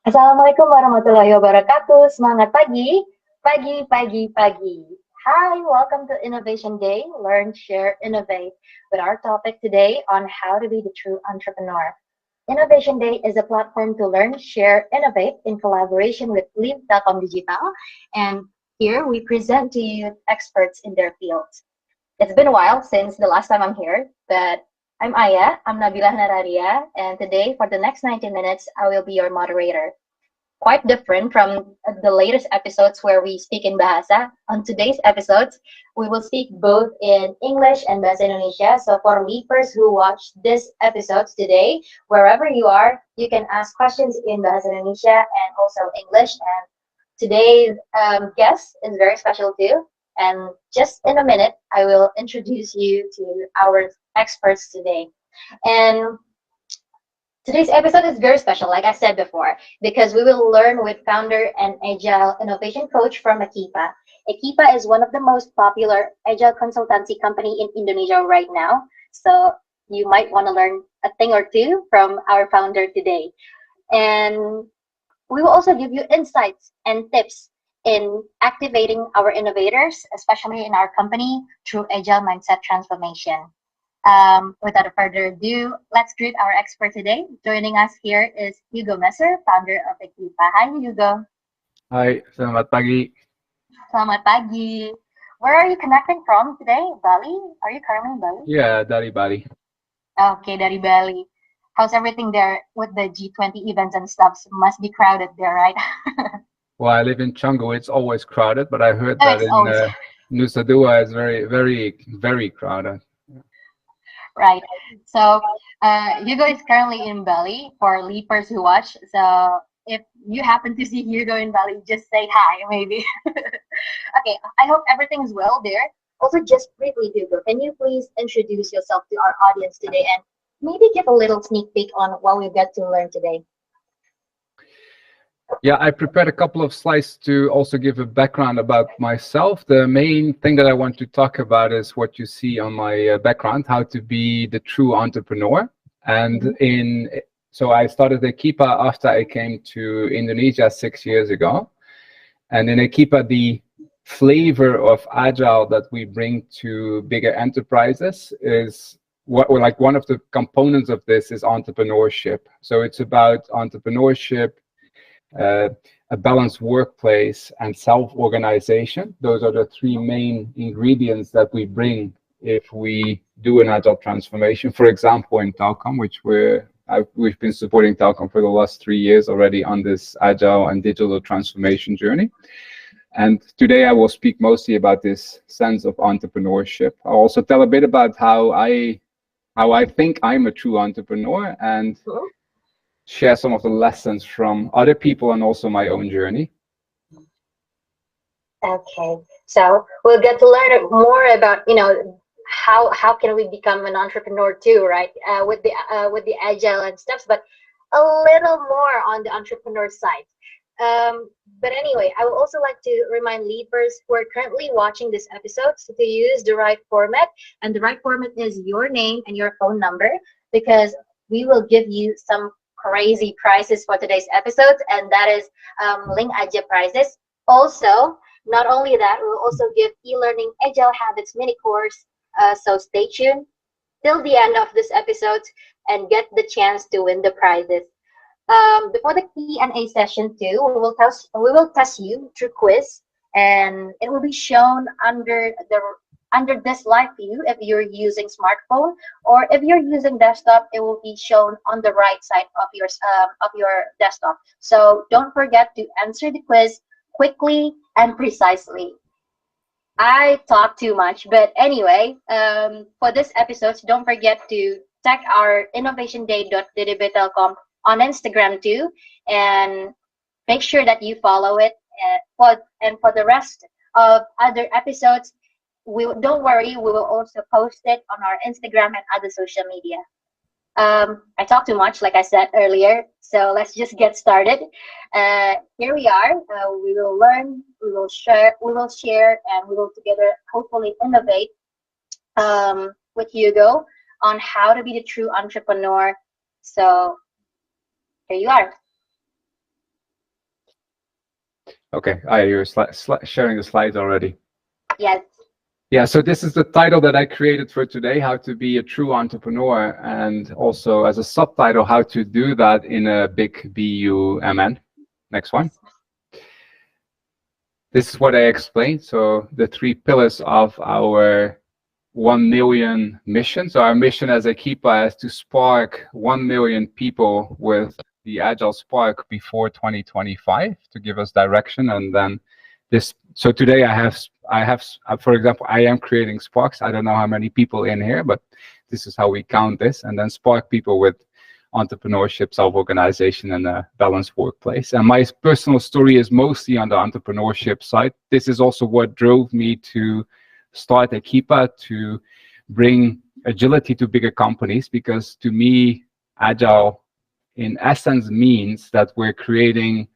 Assalamualaikum warahmatullahi wabarakatuh. Semangat pagi, pagi, pagi, pagi. Hi, welcome to Innovation Day, Learn, Share, Innovate, with our topic today on how to be the true entrepreneur. Innovation Day is a platform to learn, share, innovate in collaboration with Telkom Digital, and here we present to you experts in their fields. It's been a while since the last time I'm here, but I'm Aya, I'm Nabila Nararia, and today for the next 90 minutes, I will be your moderator. Quite different from the latest episodes where we speak in Bahasa. On today's episodes, we will speak both in English and Bahasa Indonesia. So for leapers who watch this episodes today, wherever you are, you can ask questions in Bahasa Indonesia and also English. And today's guest is very special too. And just in a minute, I will introduce you to our experts today. And today's episode is very special, like I said before, because we will learn with founder and Agile innovation coach from Akipa. Akipa is one of the most popular Agile consultancy company in Indonesia right now. So you might want to learn a thing or two from our founder today. And we will also give you insights and tips in activating our innovators, especially in our company, through Agile mindset transformation. Without further ado, let's greet our expert today. Joining us here is Hugo Messer, founder of Akipa. Hi, Hugo. Hai, selamat pagi. Selamat pagi. Where are you connecting from today? Bali? Are you currently in Bali? Yeah, dari Bali. Okay, dari Bali. How's everything there with the G20 events and stuff? Must be crowded there, right? Well, I live in Canggu. It's always crowded, but I heard Oh, that it's in always Nusa Dua it's very crowded. right. So Hugo is currently in Bali for leapers who watch. So if you happen to see Hugo in Bali, just say hi, maybe. Okay, I hope everything is well there. Also, just briefly, Hugo, can you please introduce yourself to our audience today and maybe give a little sneak peek on what we got to learn today? Yeah, I prepared a couple of slides to also give a background about myself. The main thing that I want to talk about is what you see on my background, how to be the true entrepreneur. And so I started Akipa after I came to Indonesia 6 years ago. And in Akipa, the flavor of Agile that we bring to bigger enterprises is one of the components of this is entrepreneurship. So it's about entrepreneurship, a balanced workplace, and self-organization. Those are the three main ingredients that we bring if we do an Agile transformation. For example, in Telkom, which we've been supporting Telkom for the last 3 years already on this Agile and digital transformation journey. And today I will speak mostly about this sense of entrepreneurship. I'll also tell a bit about how I think I'm a true entrepreneur and share some of the lessons from other people and also my own journey. Okay, so we'll get to learn more about how can we become an entrepreneur too, right? With the Agile and stuff, but a little more on the entrepreneur side. But anyway, I would also like to remind leapers who are currently watching this episode to use the right format, and the right format is your name and your phone number, because we will give you some crazy prizes for today's episode, and that is LinkAja prizes. Also, not only that, we'll also give e-learning Agile Habits Mini-Course. So stay tuned till the end of this episode and get the chance to win the prizes. Before the Q&A session too, we will test you through quiz, and it will be shown under this live view if you're using smartphone, or if you're using desktop, it will be shown on the right side of your desktop. So don't forget to answer the quiz quickly and precisely. I talk too much, but anyway, for this episode, don't forget to tag our innovationday.ddbtelkom on Instagram too, and make sure that you follow it. For the rest of other episodes, don't worry, we will also post it on our Instagram and other social media. I talk too much, like I said earlier, so let's just get started. Here we are. We will learn, we will share, and we will together hopefully innovate with Hugo on how to be the true entrepreneur. So Here you are. Okay, you're sharing the slides already. Yes. Yeah, so this is the title that I created for today, how to be a true entrepreneur, and also as a subtitle, how to do that in a big BUMN. Next one. This is what I explained. So the 3 pillars of our 1 million mission. So our mission as a Keepa is to spark 1 million people with the Agile Spark before 2025 to give us direction. And then this, so today I have, for example, I am creating sparks. I don't know how many people in here, but this is how we count this, and then spark people with entrepreneurship, self-organization, and a balanced workplace. And my personal story is mostly on the entrepreneurship side. This is also what drove me to start a Keepa, to bring agility to bigger companies, because to me, Agile in essence means that we're creating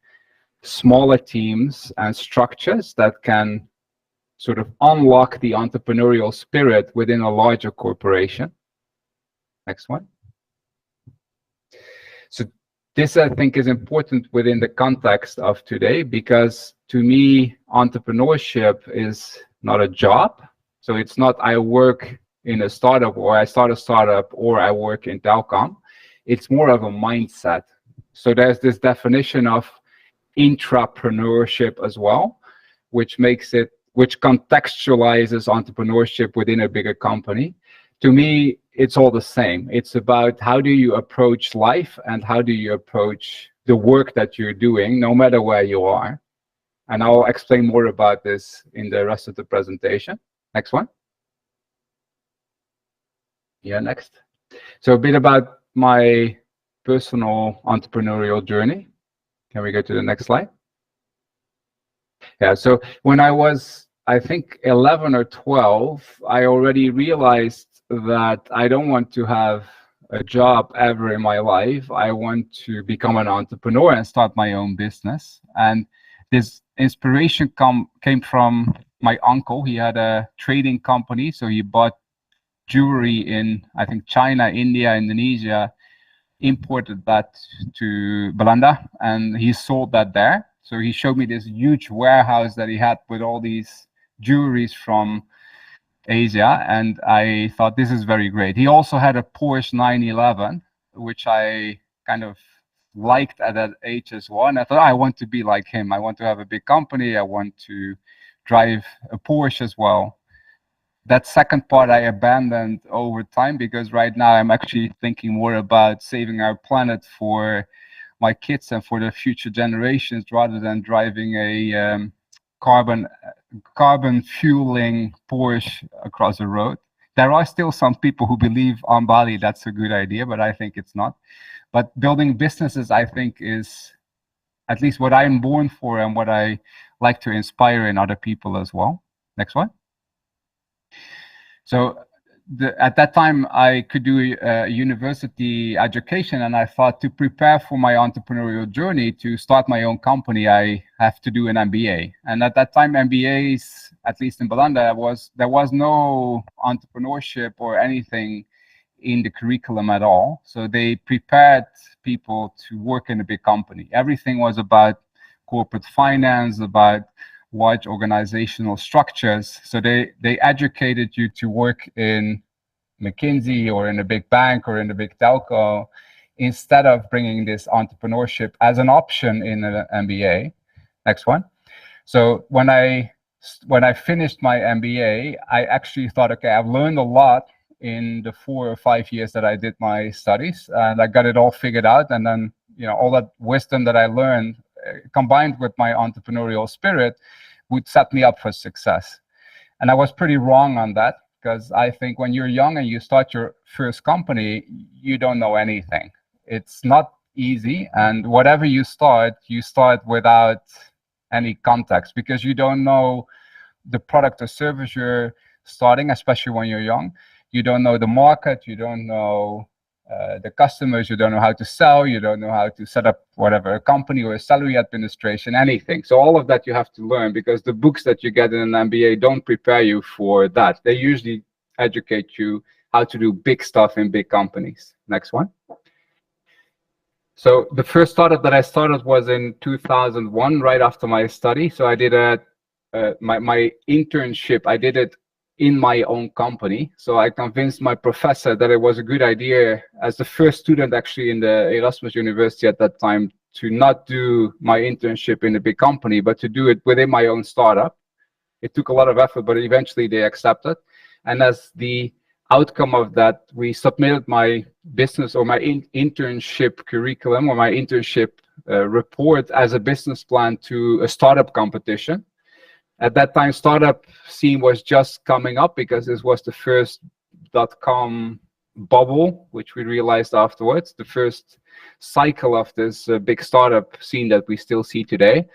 smaller teams and structures that can sort of unlock the entrepreneurial spirit within a larger corporation. Next one. So this, I think, is important within the context of today, because to me, entrepreneurship is not a job. So it's not I work in a startup, or I start a startup, or I work in Telkom. It's more of a mindset. So there's this definition of intrapreneurship as well, which contextualizes entrepreneurship within a bigger company. To me, it's all the same. It's about how do you approach life and how do you approach the work that you're doing, no matter where you are. And I'll explain more about this in the rest of the presentation. Next one. Yeah, next. So a bit about my personal entrepreneurial journey. Can we go to the next slide? Yeah, so when I was, I think, 11 or 12, I already realized that I don't want to have a job ever in my life. I want to become an entrepreneur and start my own business. And this inspiration came from my uncle. He had a trading company, so he bought jewelry in, I think, China, India, Indonesia, imported that to Belanda, and he sold that there. So he showed me this huge warehouse that he had with all these jewelries from Asia, and I thought, this is very great. He also had a Porsche 911, which I kind of liked at that age as well, and I thought, I want to be like him. I want to have a big company. I want to drive a Porsche as well. That second part I abandoned over time, because right now I'm actually thinking more about saving our planet for my kids and for the future generations, rather than driving a carbon fueling Porsche across the road. There are still some people who believe on Bali that's a good idea, but I think it's not. But building businesses, I think, is at least what I'm born for and what I like to inspire in other people as well. Next one. So at that time, I could do a university education, and I thought, to prepare for my entrepreneurial journey, to start my own company, I have to do an MBA. And at that time, MBAs, at least in Belanda, there was no entrepreneurship or anything in the curriculum at all. So they prepared people to work in a big company. Everything was about corporate finance, about large organizational structures. So they educated you to work in McKinsey or in a big bank or in a big telco, instead of bringing this entrepreneurship as an option in an MBA. Next one. So when I finished my MBA, I actually thought, okay, I've learned a lot in the 4 or 5 years that I did my studies, and I got it all figured out. And then, all that wisdom that I learned, combined with my entrepreneurial spirit, would set me up for success. And I was pretty wrong on that, because I think when you're young and you start your first company, you don't know anything. It's not easy, and whatever you start without any context, because you don't know the product or service you're starting, especially when you're young. You don't know the market, you don't know the customers, you don't know how to sell, you don't know how to set up whatever, a company or a salary administration, anything. So all of that you have to learn, because the books that you get in an MBA don't prepare you for that. They usually educate you how to do big stuff in big companies. Next one. So the first startup that I started was in 2001, right after my study. So I did my internship. I did it in my own company. So I convinced my professor that it was a good idea, as the first student actually in the Erasmus University at that time, to not do my internship in a big company, but to do it within my own startup. It took a lot of effort, but eventually they accepted. And as the outcome of that, we submitted my business or my internship curriculum or my internship report as a business plan to a startup competition. At that time, startup scene was just coming up because this was the first .com bubble, which we realized afterwards, the first cycle of this big startup scene that we still see today.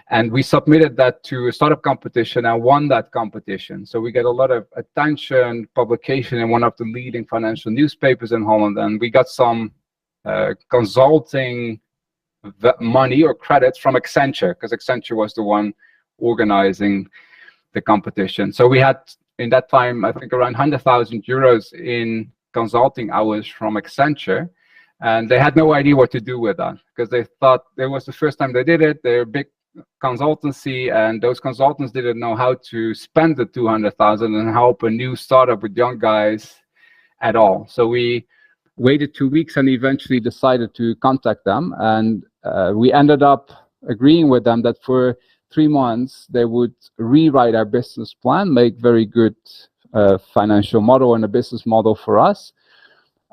And we submitted that to a startup competition and won that competition. So we get a lot of attention, publication in one of the leading financial newspapers in Holland. And we got some consulting money or credits from Accenture, because Accenture was the one organizing the competition. So we had, in that time, I think around 100,000 euros in consulting hours from Accenture. And they had no idea what to do with that, because they thought it was the first time they did it. They're a big consultancy, and those consultants didn't know how to spend the 200,000 and help a new startup with young guys at all. So we waited 2 weeks and eventually decided to contact them, and we ended up agreeing with them that for 3 months they would rewrite our business plan, make very good financial model and a business model for us.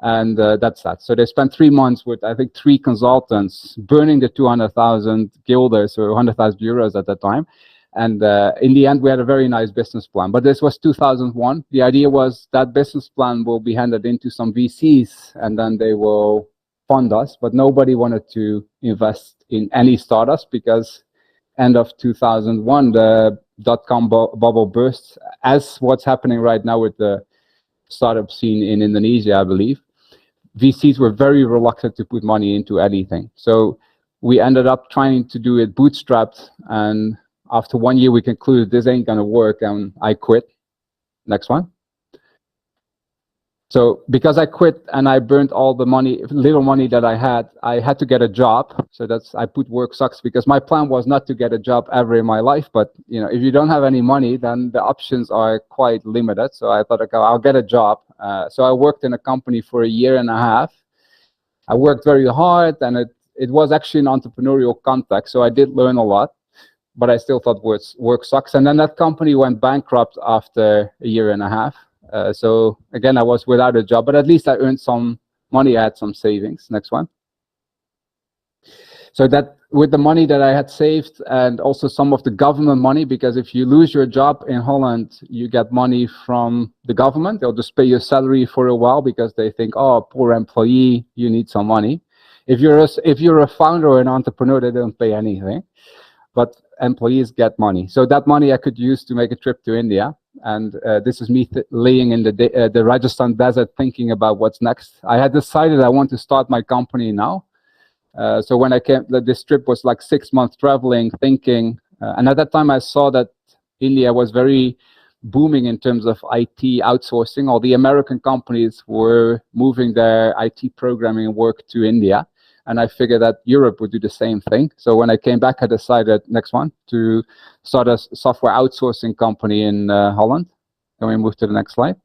And that's that. So they spent 3 months with, I think, 3 consultants, burning the 200,000 guilders or 100,000 euros at that time. And in the end, we had a very nice business plan. But this was 2001. The idea was that business plan will be handed into some VCs, and then they will fund us. But nobody wanted to invest in any startups, because end of 2001, the .com bubble burst, as what's happening right now with the startup scene in Indonesia, I believe. VCs were very reluctant to put money into anything. So we ended up trying to do it bootstrapped, and after 1 year we concluded this ain't gonna work, and I quit. Next one. So because I quit and I burnt all the money, little money that I had to get a job. So I put work sucks, because my plan was not to get a job ever in my life. But you know, if you don't have any money, then the options are quite limited. So I thought, okay, I'll get a job. So I worked in a company for 1.5 years. I worked very hard, and it was actually an entrepreneurial context. So I did learn a lot, but I still thought work sucks. And then that company went bankrupt after 1.5 years. So again, I was without a job, but at least I earned some money. I had some savings. Next one. So that with the money that I had saved, and also some of the government money, because if you lose your job in Holland, you get money from the government. They'll just pay your salary for a while, because they think, oh, poor employee, you need some money. If you're a founder or an entrepreneur, they don't pay anything, but employees get money. So that money I could use to make a trip to India. And this is me laying in the Rajasthan desert, thinking about what's next. I had decided I want to start my company now. So when I came, this trip was like 6 months traveling, thinking. And at that time, I saw that India was very booming in terms of IT outsourcing. All the American companies were moving their IT programming work to India. And I figured that Europe would do the same thing. So when I came back, I decided, next one, to start a software outsourcing company in Holland. Can we move to the next slide?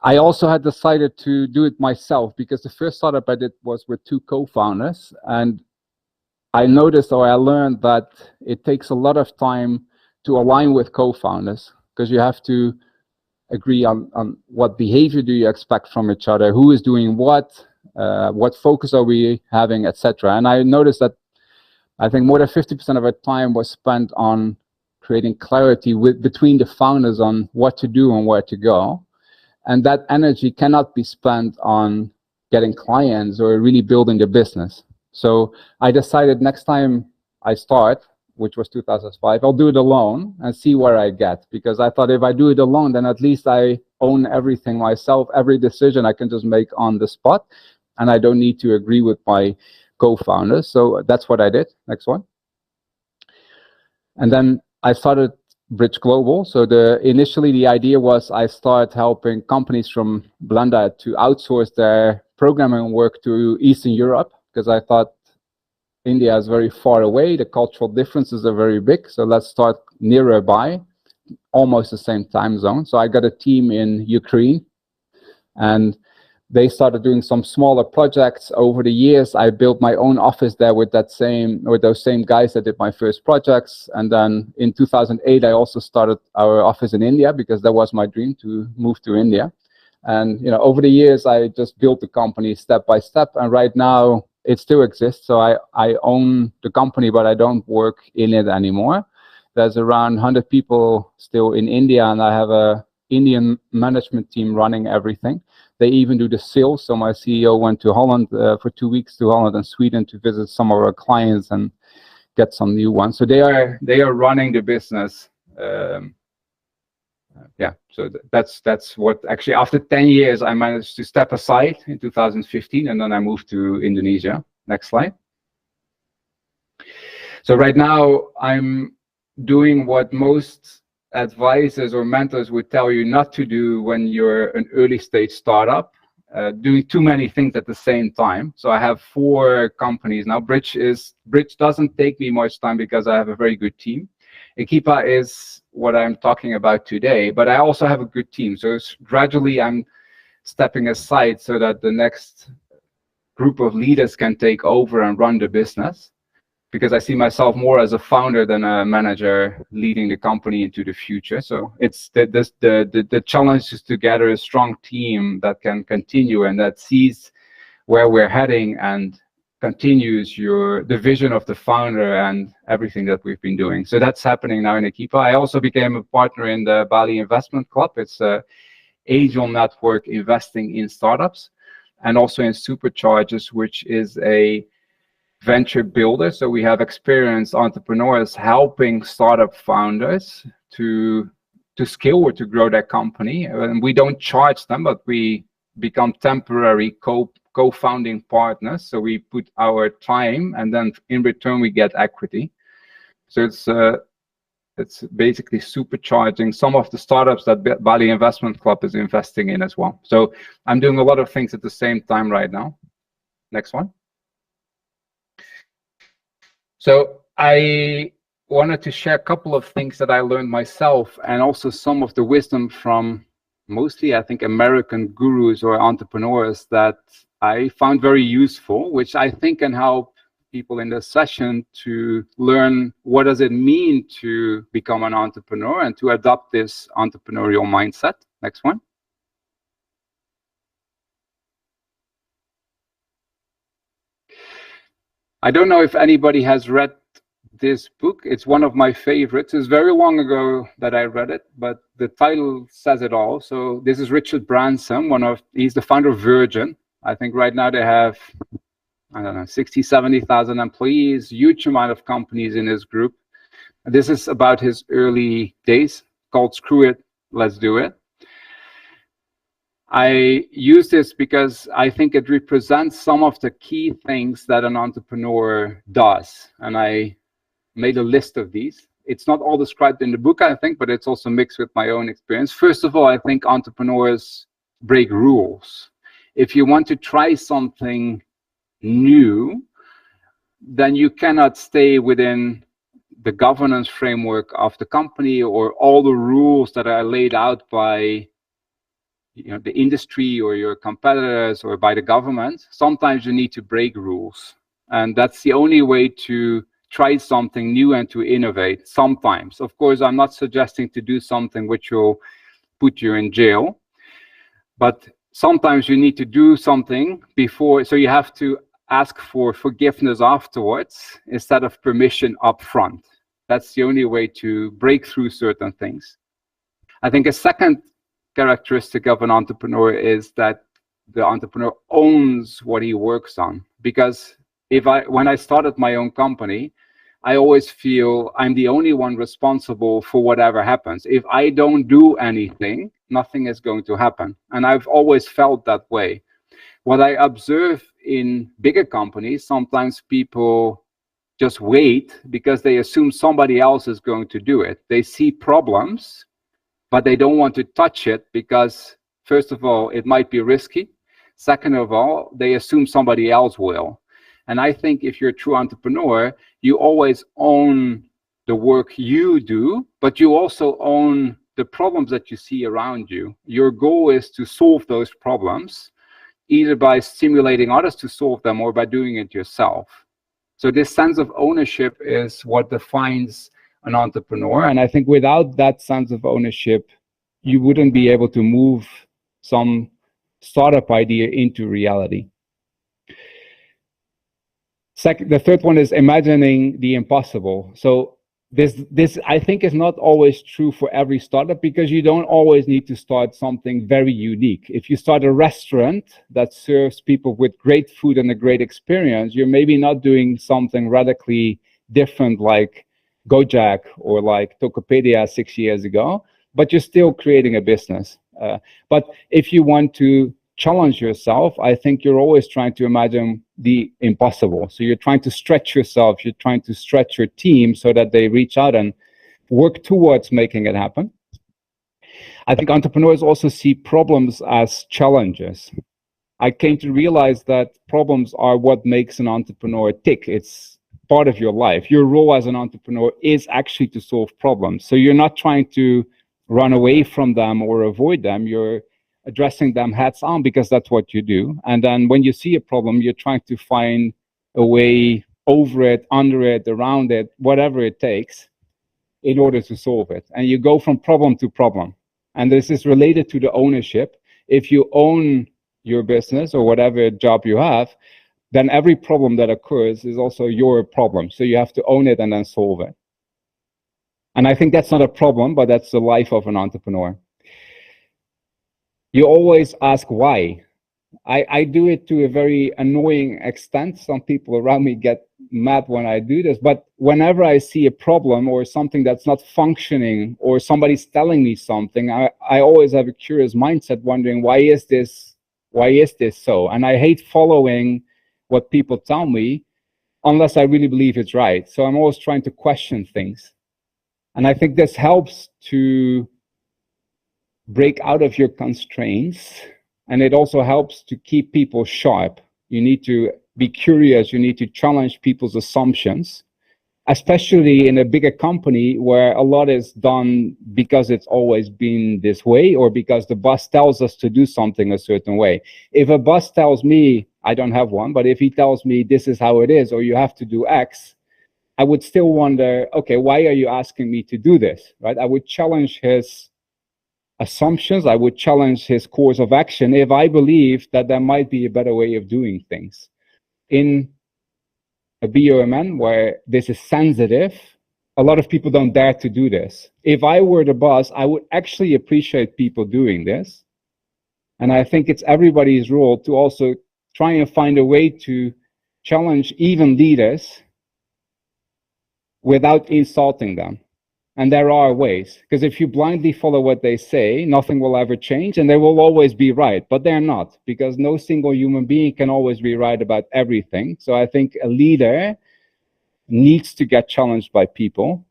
I also had decided to do it myself, because the first startup I did was with 2 co-founders. And I noticed, or I learned, that it takes a lot of time to align with co-founders, because you have to agree on what behavior do you expect from each other, who is doing what focus are we having, etc. And I noticed that I think more than 50% of our time was spent on creating clarity between the founders on what to do and where to go. And that energy cannot be spent on getting clients or really building the business. So I decided next time I start, which was 2005, I'll do it alone and see where I get. Because I thought if I do it alone, then at least I own everything myself. Every decision I can just make on the spot, and I don't need to agree with my co-founders. So that's what I did. Next one. And then I started Bridge Global. So initially the idea was I start helping companies from Belanda to outsource their programming work to Eastern Europe, because I thought India is very far away, the cultural differences are very big, so let's start nearer by, almost the same time zone. So I got a team in Ukraine, and they started doing some smaller projects. Over the years, I built my own office there with those same guys that did my first projects. And then in 2008, I also started our office in India, because that was my dream, to move to India. And over the years, I just built the company step by step. And right now, it still exists. So I own the company, but I don't work in it anymore. There's around 100 people still in India, and I have a Indian management team running everything. They even do the sales. So my CEO went to Holland for 2 weeks, to Holland and Sweden, to visit some of our clients and get some new ones. So they are running the business. Yeah, so that's what actually, after 10 years, I managed to step aside in 2015, and then I moved to Indonesia. Next slide. So right now I'm doing what most advisors or mentors would tell you not to do when you're an early stage startup, doing too many things at the same time. So I have 4 companies now. Bridge doesn't take me much time because I have a very good team. Equipa is what I'm talking about today, but I also have a good team. So gradually I'm stepping aside so that the next group of leaders can take over and run the business, because I see myself more as a founder than a manager leading the company into the future. So it's the challenge is to gather a strong team that can continue and that sees where we're heading and continues the vision of the founder and everything that we've been doing. So that's happening now in Equipa. I also became a partner in the Bali Investment Club. It's a Agile network investing in startups, and also in Superchargers, which is a venture builder. So we have experienced entrepreneurs helping startup founders to scale or to grow their company. And we don't charge them, but we become temporary co-founding partners. So we put our time, and then in return we get equity. So it's basically supercharging some of the startups that Bali Investment Club is investing in as well. So I'm doing a lot of things at the same time right now. Next one. So I wanted to share a couple of things that I learned myself, and also some of the wisdom from mostly, I think, American gurus or entrepreneurs that I found very useful, which I think can help people in this session to learn what does it mean to become an entrepreneur and to adopt this entrepreneurial mindset. Next one. I don't know if anybody has read this book. It's one of my favorites. It's very long ago that I read it, but the title says it all. So this is Richard Branson. He's the founder of Virgin. I think right now they have, I don't know, 60, 70,000 employees, huge amount of companies in his group. This is about his early days, called Screw It, Let's Do It. I use this because I think it represents some of the key things that an entrepreneur does. And I made a list of these. It's not all described in the book, I think, but it's also mixed with my own experience. First of all, I think entrepreneurs break rules. If you want to try something new, then you cannot stay within the governance framework of the company or all the rules that are laid out by the industry or your competitors or by the government. Sometimes you need to break rules, and that's the only way to try something new and to innovate. Sometimes, of course, I'm not suggesting to do something which will put you in jail, but sometimes you need to do something before, so you have to ask for forgiveness afterwards instead of permission up front. That's the only way to break through certain things. I think a second characteristic of an entrepreneur is that the entrepreneur owns what he works on. Because when I started my own company, I always feel I'm the only one responsible for whatever happens. If I don't do anything, nothing is going to happen. And I've always felt that way. What I observe in bigger companies, sometimes people just wait because they assume somebody else is going to do it. They see problems, but they don't want to touch it because, first of all, it might be risky. Second of all, they assume somebody else will. And I think if you're a true entrepreneur, you always own the work you do, but you also own the problems that you see around you. Your goal is to solve those problems, either by stimulating others to solve them or by doing it yourself. So this sense of ownership is what defines an entrepreneur. And I think without that sense of ownership, you wouldn't be able to move some startup idea into reality. Second, the third one is imagining the impossible. So this I think is not always true for every startup, because you don't always need to start something very unique. If you start a restaurant that serves people with great food and a great experience, you're maybe not doing something radically different like Gojek or like Tokopedia 6 years ago, but you're still creating a business. But if you want to challenge yourself, I think you're always trying to imagine the impossible. So you're trying to stretch yourself, you're trying to stretch your team so that they reach out and work towards making it happen. I think entrepreneurs also see problems as challenges. I came to realize that problems are what makes an entrepreneur tick. It's part of your life. Your role as an entrepreneur is actually to solve problems. So you're not trying to run away from them or avoid them. You're addressing them heads on, because that's what you do. And then when you see a problem, you're trying to find a way over it, under it, around it, whatever it takes in order to solve it. And you go from problem to problem. And this is related to the ownership. If you own your business or whatever job you have, then every problem that occurs is also your problem. So you have to own it and then solve it. And I think that's not a problem, but that's the life of an entrepreneur. You always ask why. I do it to a very annoying extent. Some people around me get mad when I do this, but whenever I see a problem or something that's not functioning, or somebody's telling me something, I always have a curious mindset, wondering, why is this so? And I hate following what people tell me unless I really believe it's right. So I'm always trying to question things. And I think this helps to break out of your constraints, and it also helps to keep people sharp. You need to be curious, you need to challenge people's assumptions, especially in a bigger company where a lot is done because it's always been this way, or because the boss tells us to do something a certain way. If a boss tells me, I don't have one, but if he tells me this is how it is, or you have to do X, I would still wonder, okay, why are you asking me to do this, right? I would challenge his assumptions, I would challenge his course of action if I believe that there might be a better way of doing things. In a BOMN where this is sensitive, a lot of people don't dare to do this. If I were the boss, I would actually appreciate people doing this. And I think it's everybody's role to also try and find a way to challenge even leaders without insulting them. And there are ways, because if you blindly follow what they say, nothing will ever change, and they will always be right. But they're not, because no single human being can always be right about everything. So I think a leader needs to get challenged by people.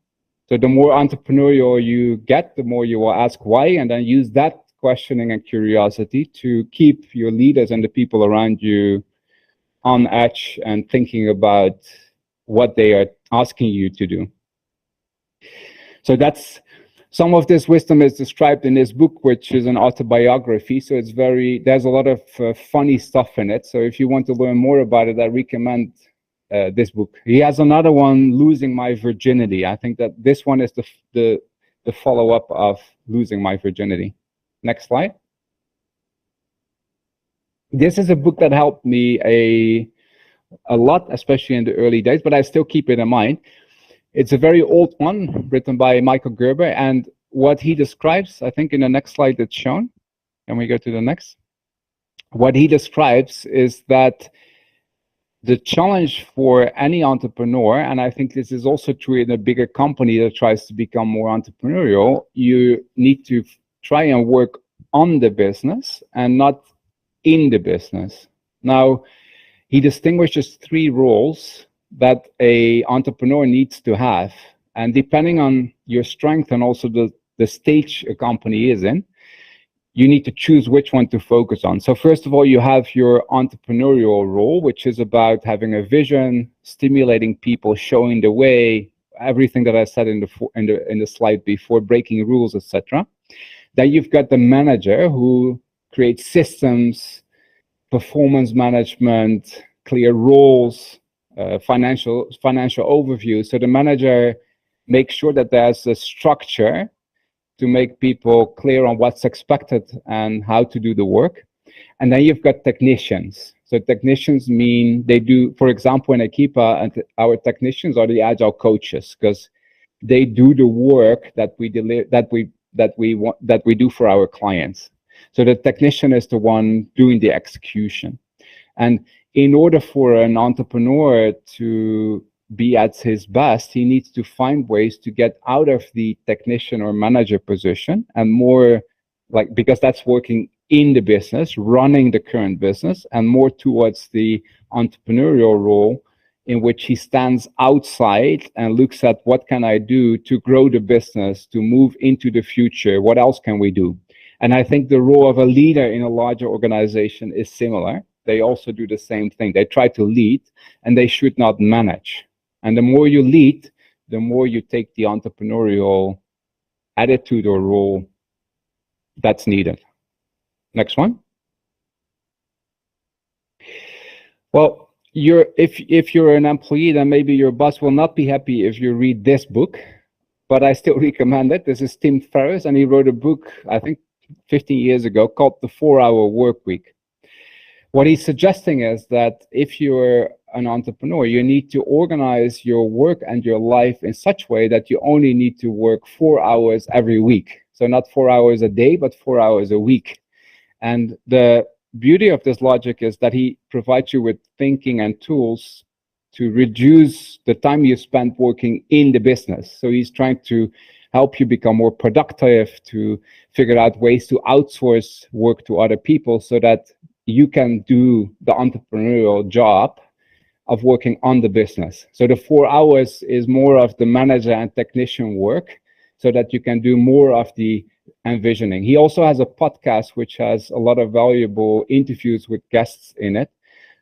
So the more entrepreneurial you get, the more you will ask why, and then use that questioning and curiosity to keep your leaders and the people around you on edge and thinking about what they are asking you to do. So that's some of this wisdom is described in this book, which is an autobiography. So it's there's a lot of funny stuff in it. So if you want to learn more about it, I recommend this book. He has another one, Losing My Virginity. I think that this one is the follow-up of Losing My Virginity. Next slide. This is a book that helped me a lot, especially in the early days, but I still keep it in mind. It's a very old one, written by Michael Gerber, and what he describes, I think in the next slide it's shown. Can we go to the next? What he describes is that the challenge for any entrepreneur, and I think this is also true in a bigger company that tries to become more entrepreneurial, you need to try and work on the business and not in the business. Now, he distinguishes 3 roles that a entrepreneur needs to have, and depending on your strength and also the stage a company is in, you need to choose which one to focus on. So first of all, you have your entrepreneurial role, which is about having a vision, stimulating people, showing the way, everything that I said in the slide before, breaking rules, etc. Then you've got the manager who creates systems, performance management, clear roles, financial overview. So the manager makes sure that there's a structure to make people clear on what's expected and how to do the work. And then you've got technicians. So technicians mean they do, for example, in Equipa, our technicians are the agile coaches, because they do the work that we deliver, that we do for our clients. So the technician is the one doing the execution. And in order for an entrepreneur to be at his best, he needs to find ways to get out of the technician or manager position and more like, because that's working in the business, running the current business, and more towards the entrepreneurial role in which he stands outside and looks at what can I do to grow the business, to move into the future, what else can we do? And I think the role of a leader in a larger organization is similar. They also do the same thing. They try to lead, and they should not manage. And the more you lead, the more you take the entrepreneurial attitude or role that's needed. Next one. Well, if you're an employee, then maybe your boss will not be happy if you read this book, but I still recommend it. This is Tim Ferriss, and he wrote a book, I think 15 years ago, called The 4-Hour Workweek. What he's suggesting is that if you're an entrepreneur, you need to organize your work and your life in such a way that you only need to work 4 hours every week. So not 4 hours a day, but 4 hours a week. And the beauty of this logic is that he provides you with thinking and tools to reduce the time you spend working in the business. So he's trying to help you become more productive, to figure out ways to outsource work to other people so that you can do the entrepreneurial job of working on the business. So the 4 hours is more of the manager and technician work so that you can do more of the envisioning. He also has a podcast which has a lot of valuable interviews with guests in it.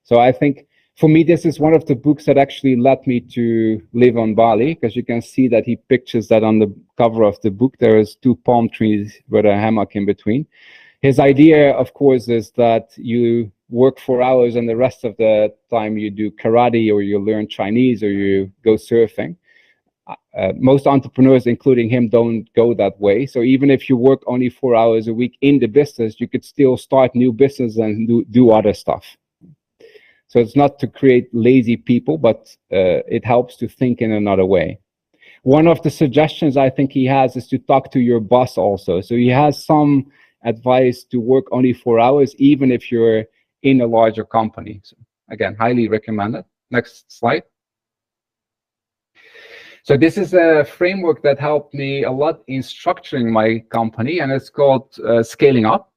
So I think for me, this is one of the books that actually led me to live on Bali, because you can see that he pictures that on the cover of the book. There is 2 palm trees with a hammock in between. His idea, of course, is that you work 4 hours and the rest of the time you do karate or you learn Chinese or you go surfing. Most entrepreneurs, including him, don't go that way. So even if you work only 4 hours a week in the business, you could still start new business and do other stuff. So it's not to create lazy people, but it helps to think in another way. One of the suggestions I think he has is to talk to your boss also. So he has some advice to work only 4 hours, even if you're in a larger company. So again, highly recommended. Next slide. So this is a framework that helped me a lot in structuring my company, and it's called Scaling Up.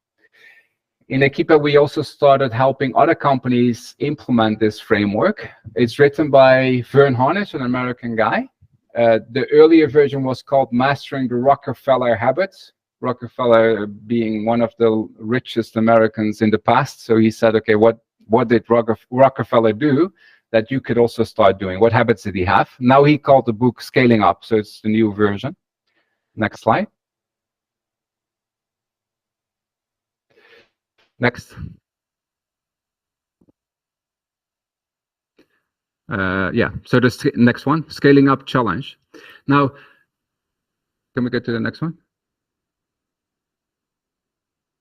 In Equipa, we also started helping other companies implement this framework. It's written by Vern Harnish, an American guy. The earlier version was called Mastering the Rockefeller Habits, Rockefeller being one of the richest Americans in the past. So he said, okay, what did Rockefeller do that you could also start doing? What habits did he have? Now he called the book Scaling Up, so it's the new version. Next slide. Next. Yeah, so the next one, Scaling Up Challenge. Now, can we get to the next one?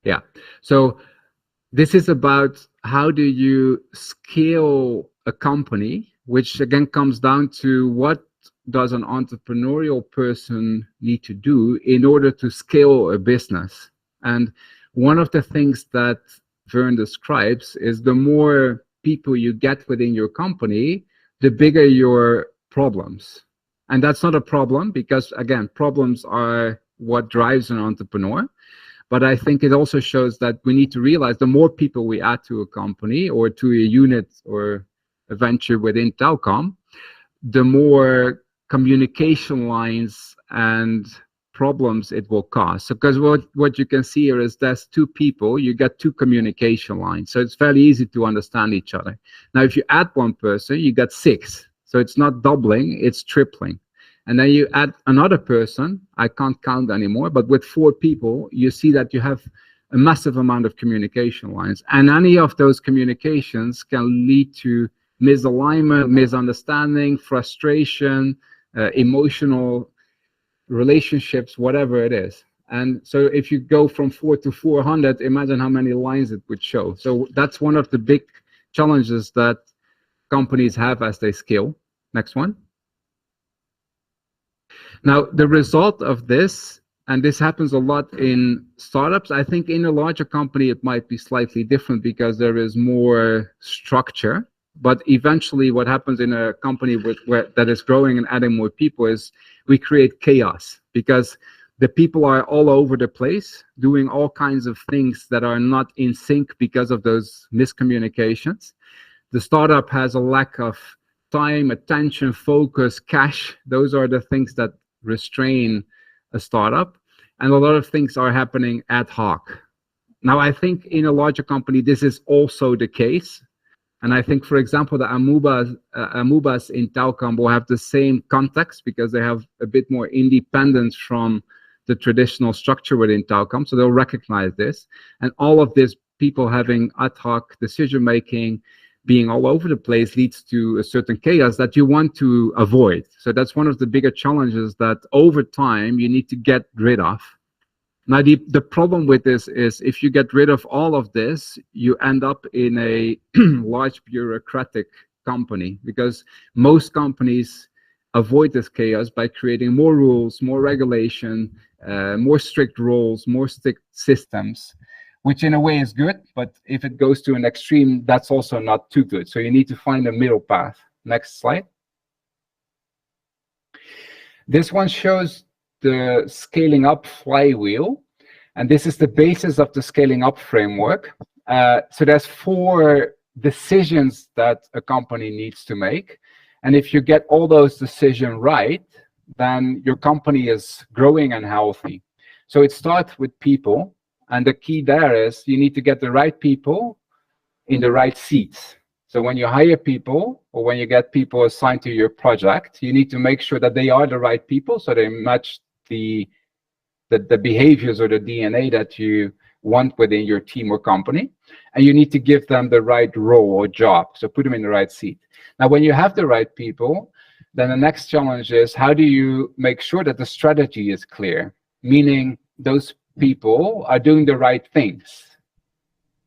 Yeah, so this is about how do you scale a company, which again comes down to what does an entrepreneurial person need to do in order to scale a business. And one of the things that Vern describes is the more people you get within your company, the bigger your problems. And that's not a problem because, again, problems are what drives an entrepreneur. But I think it also shows that we need to realize the more people we add to a company or to a unit or a venture within Telkom, the more communication lines and problems it will cause. So, because what you can see here is there's two people, you get two communication lines. So it's fairly easy to understand each other. Now, if you add one person, you get six. So it's not doubling, it's tripling. And then you add another person, I can't count anymore, but with four people, you see that you have a massive amount of communication lines. And any of those communications can lead to misalignment, misunderstanding, frustration, emotional relationships, whatever it is. And so if you go from 4 to 400, imagine how many lines it would show. So that's one of the big challenges that companies have as they scale. Next one. Now, the result of this, and this happens a lot in startups, I think in a larger company it might be slightly different because there is more structure. But eventually what happens in a company that is growing and adding more people is we create chaos, because the people are all over the place doing all kinds of things that are not in sync because of those miscommunications. The startup has a lack of time, attention, focus, cash. Those are the things that restrain a startup, and a lot of things are happening ad hoc. Now, I think in a larger company this is also the case, and I think, for example, the Amoebas in Telkom will have the same context because they have a bit more independence from the traditional structure within Telkom, so they'll recognize this. And all of this people having ad hoc decision making, being all over the place, leads to a certain chaos that you want to avoid. So that's one of the bigger challenges that over time you need to get rid of. Now, the problem with this is if you get rid of all of this, you end up in a large bureaucratic company, because most companies avoid this chaos by creating more rules, more regulation, more strict rules, more strict systems, which in a way is good, but if it goes to an extreme, that's also not too good. So you need to find a middle path. Next slide. This one shows the scaling up flywheel, and this is the basis of the scaling up framework. So there's 4 decisions that a company needs to make, and if you get all those decisions right, then your company is growing and healthy. So it starts with people. And the key there is you need to get the right people in the right seats. So when you hire people or when you get people assigned to your project, you need to make sure that they are the right people, so they match the behaviors or the DNA that you want within your team or company. And you need to give them the right role or job, so put them in the right seat. Now, when you have the right people, then the next challenge is how do you make sure that the strategy is clear, meaning those people are doing the right things.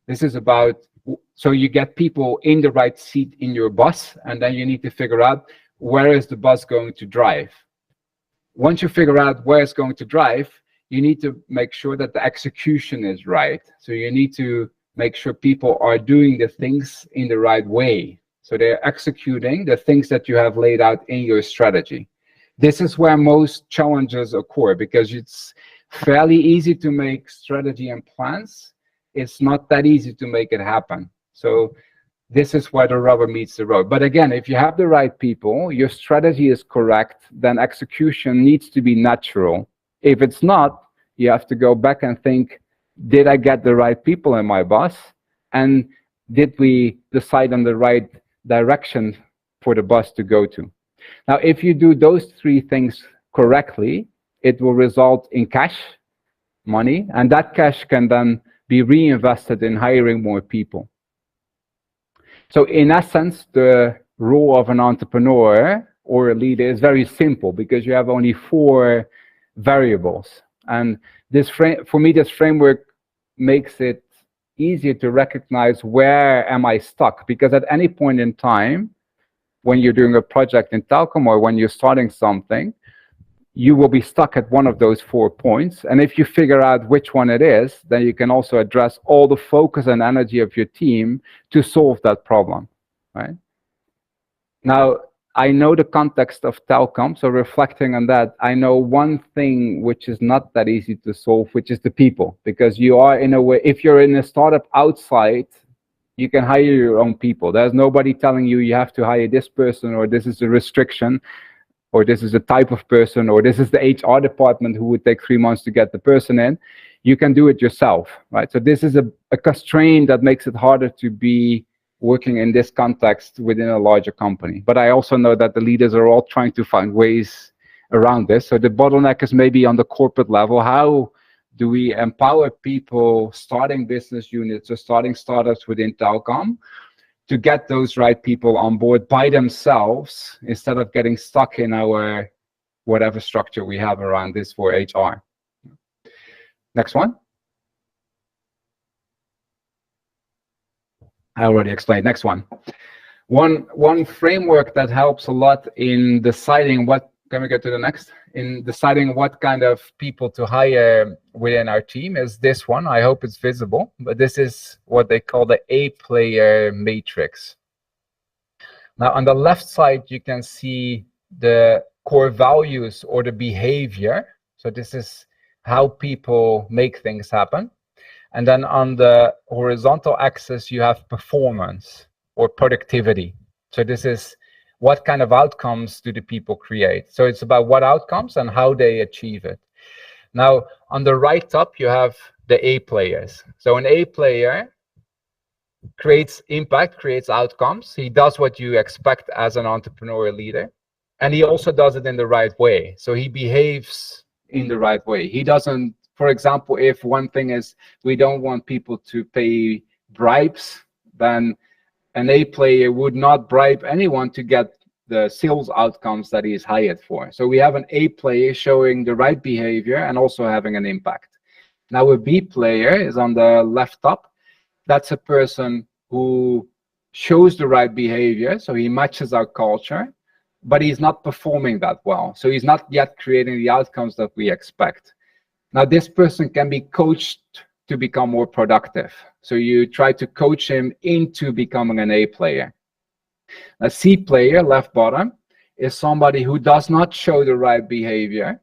This is about, so you get people in the right seat in your bus, and then you need to figure out where is the bus going to drive. Once you figure out where it's going to drive, you need to make sure that the execution is right. So you need to make sure people are doing the things in the right way. So they're executing the things that you have laid out in your strategy. This is where most challenges occur, because it's fairly easy to make strategy and plans. It's not that easy to make it happen. So this is where the rubber meets the road. But again, if you have the right people, your strategy is correct, then execution needs to be natural. If it's not, you have to go back and think, did I get the right people in my bus? And did we decide on the right direction for the bus to go to? Now, if you do those 3 things correctly, it will result in cash, money, and that cash can then be reinvested in hiring more people. So in essence, the role of an entrepreneur or a leader is very simple, because you have only 4 variables. And this for me, this framework makes it easier to recognize where am I stuck, because at any point in time, when you're doing a project in Telkom or when you're starting something, you will be stuck at one of those 4 points. And if you figure out which one it is, then you can also address all the focus and energy of your team to solve that problem, right? Now, I know the context of Telkom, so reflecting on that, I know one thing which is not that easy to solve, which is the people. Because you are, in a way, if you're in a startup outside, you can hire your own people. There's nobody telling you you have to hire this person or this is a restriction. or this is the type of person, or this is the HR department who would take 3 months to get the person in. You can do it yourself, right? So this is a constraint that makes it harder to be working in this context within a larger company. But I also know that the leaders are all trying to find ways around this. So the bottleneck is maybe on the corporate level. How do we empower people starting business units or starting startups within Telkom to get those right people on board by themselves instead of getting stuck in our whatever structure we have around this for HR? Next one. I already explained. Next one. One framework that helps a lot in deciding what, can we go to the next? In deciding what kind of people to hire within our team is this one. I hope it's visible, but this is what they call the A-player matrix. Now, on the left side, you can see the core values or the behavior. So this is how people make things happen. And then on the horizontal axis, you have performance or productivity. So this is what kind of outcomes do the people create. So it's about what outcomes and how they achieve it. Now, on the right top, you have the A players. So an A player creates impact, creates outcomes. He does what you expect as an entrepreneurial leader. And he also does it in the right way. So he behaves in the right way. He doesn't, for example, if one thing is we don't want people to pay bribes, then an A player would not bribe anyone to get the sales outcomes that he is hired for. So we have an A player showing the right behavior and also having an impact. Now a B player is on the left top. That's a person who shows the right behavior, so he matches our culture, but he's not performing that well. So he's not yet creating the outcomes that we expect. Now this person can be coached to become more productive. So you try to coach him into becoming an A player. A C player, left bottom, is somebody who does not show the right behavior.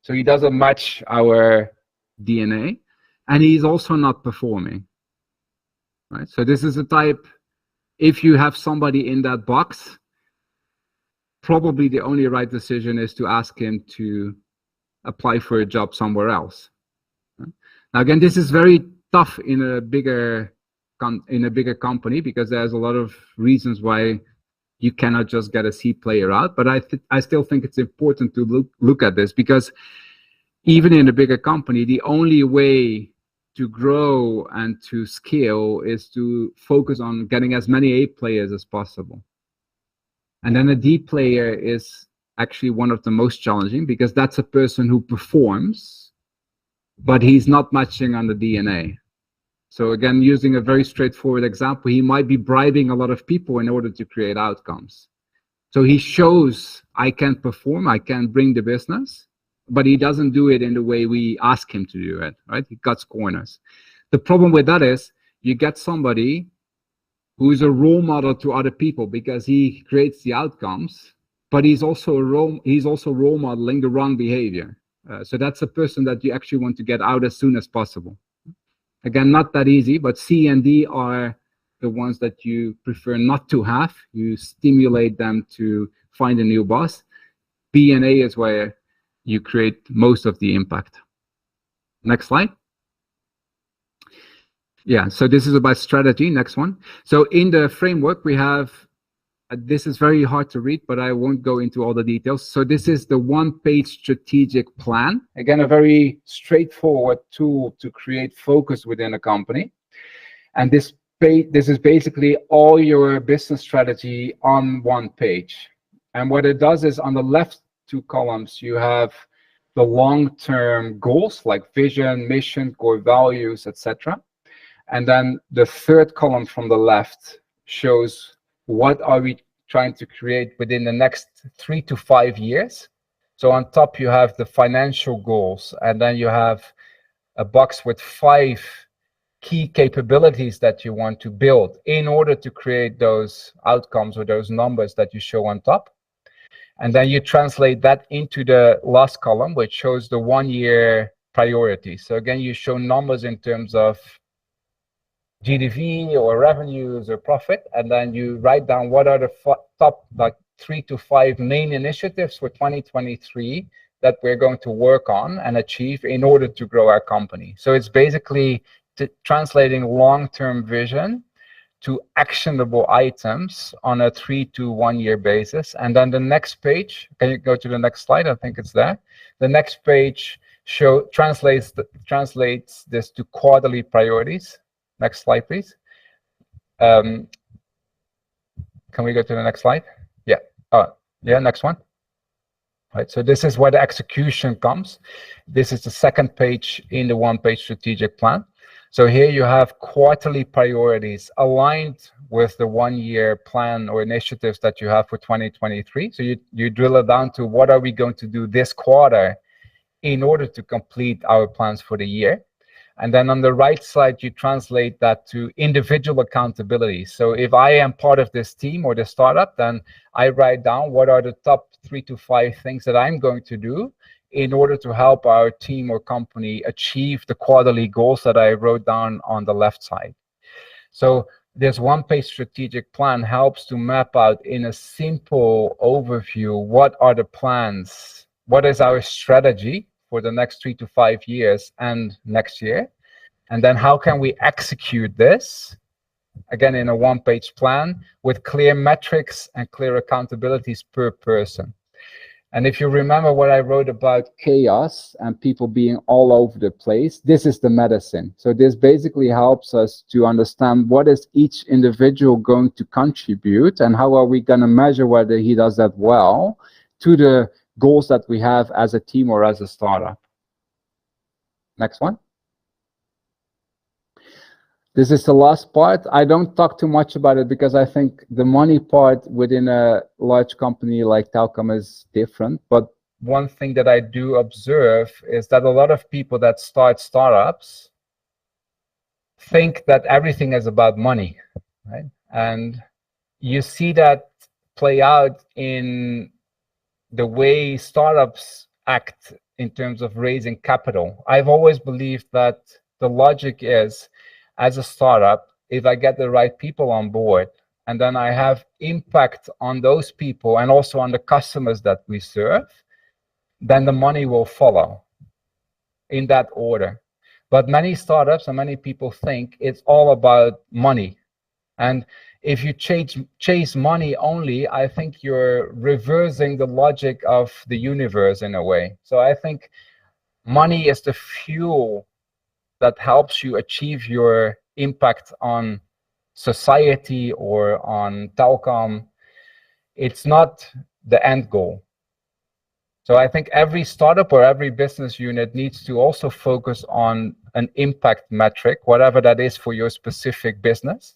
So he doesn't match our DNA, and he's also not performing. Right? So this is a type, if you have somebody in that box, probably the only right decision is to ask him to apply for a job somewhere else. Now again, this is very tough in a bigger company because there's a lot of reasons why you cannot just get a C player out. But I still think it's important to look at this, because even in a bigger company, the only way to grow and to scale is to focus on getting as many A players as possible. And then a D player is actually one of the most challenging, because that's a person who performs, but he's not matching on the DNA. So again, using a very straightforward example, he might be bribing a lot of people in order to create outcomes. So he shows, I can perform, I can bring the business, but he doesn't do it in the way we ask him to do it, right? He cuts corners. The problem with that is you get somebody who is a role model to other people because he creates the outcomes, but he's also role modeling the wrong behavior. So that's a person that you actually want to get out as soon as possible. Again, not that easy, but C and D are the ones that you prefer not to have. You stimulate them to find a new boss. B and A is where you create most of the impact. Next slide. Yeah, so this is about strategy. Next one. So in the framework, we have, this is very hard to read, but I won't go into all the details. So this is the one-page strategic plan. Again, a very straightforward tool to create focus within a company. And this is basically all your business strategy on one page. And what it does is on the left two columns, you have the long-term goals like vision, mission, core values, etc. And then the third column from the left shows what are we trying to create within the next 3 to 5 years. So on top you have the financial goals, and then you have a box with 5 key capabilities that you want to build in order to create those outcomes or those numbers that you show on top. And then you translate that into the last column, which shows the 1-year priorities. So again, you show numbers in terms of GDV or revenues or profit, and then you write down what are the top like 3 to 5 main initiatives for 2023 that we're going to work on and achieve in order to grow our company. So it's basically translating long-term vision to actionable items on a 3 to 1 year basis. And then the next page, can you go to the next slide? I think it's there. The next page translates this to quarterly priorities. Next slide, please. Can we go to the next slide? Yeah. Yeah, next one. Right, so this is where the execution comes. This is the second page in the one-page strategic plan. So here you have quarterly priorities aligned with the 1 year plan or initiatives that you have for 2023. So you drill it down to what are we going to do this quarter in order to complete our plans for the year. And then on the right side, you translate that to individual accountability. So if I am part of this team or the startup, then I write down what are the top 3 to 5 things that I'm going to do in order to help our team or company achieve the quarterly goals that I wrote down on the left side. So this one-page strategic plan helps to map out in a simple overview what are the plans, what is our strategy for the next 3 to 5 years and next year, and then how can we execute this, again in a one-page plan with clear metrics and clear accountabilities per person. And if you remember what I wrote about chaos and people being all over the place, this is the medicine. So this basically helps us to understand what is each individual going to contribute and how are we going to measure whether he does that well to the goals that we have as a team or as a startup. Next one. This is the last part. I don't talk too much about it because I think the money part within a large company like Telkom is different. But one thing that I do observe is that a lot of people that start startups think that everything is about money, right? And you see that play out in the way startups act in terms of raising capital. I've always believed that the logic is, as a startup, if I get the right people on board and then I have impact on those people and also on the customers that we serve, then the money will follow in that order. But many startups and many people think it's all about money. And if you chase money only, I think you're reversing the logic of the universe in a way. So I think money is the fuel that helps you achieve your impact on society or on Telkom. It's not the end goal. So I think every startup or every business unit needs to also focus on an impact metric, whatever that is for your specific business,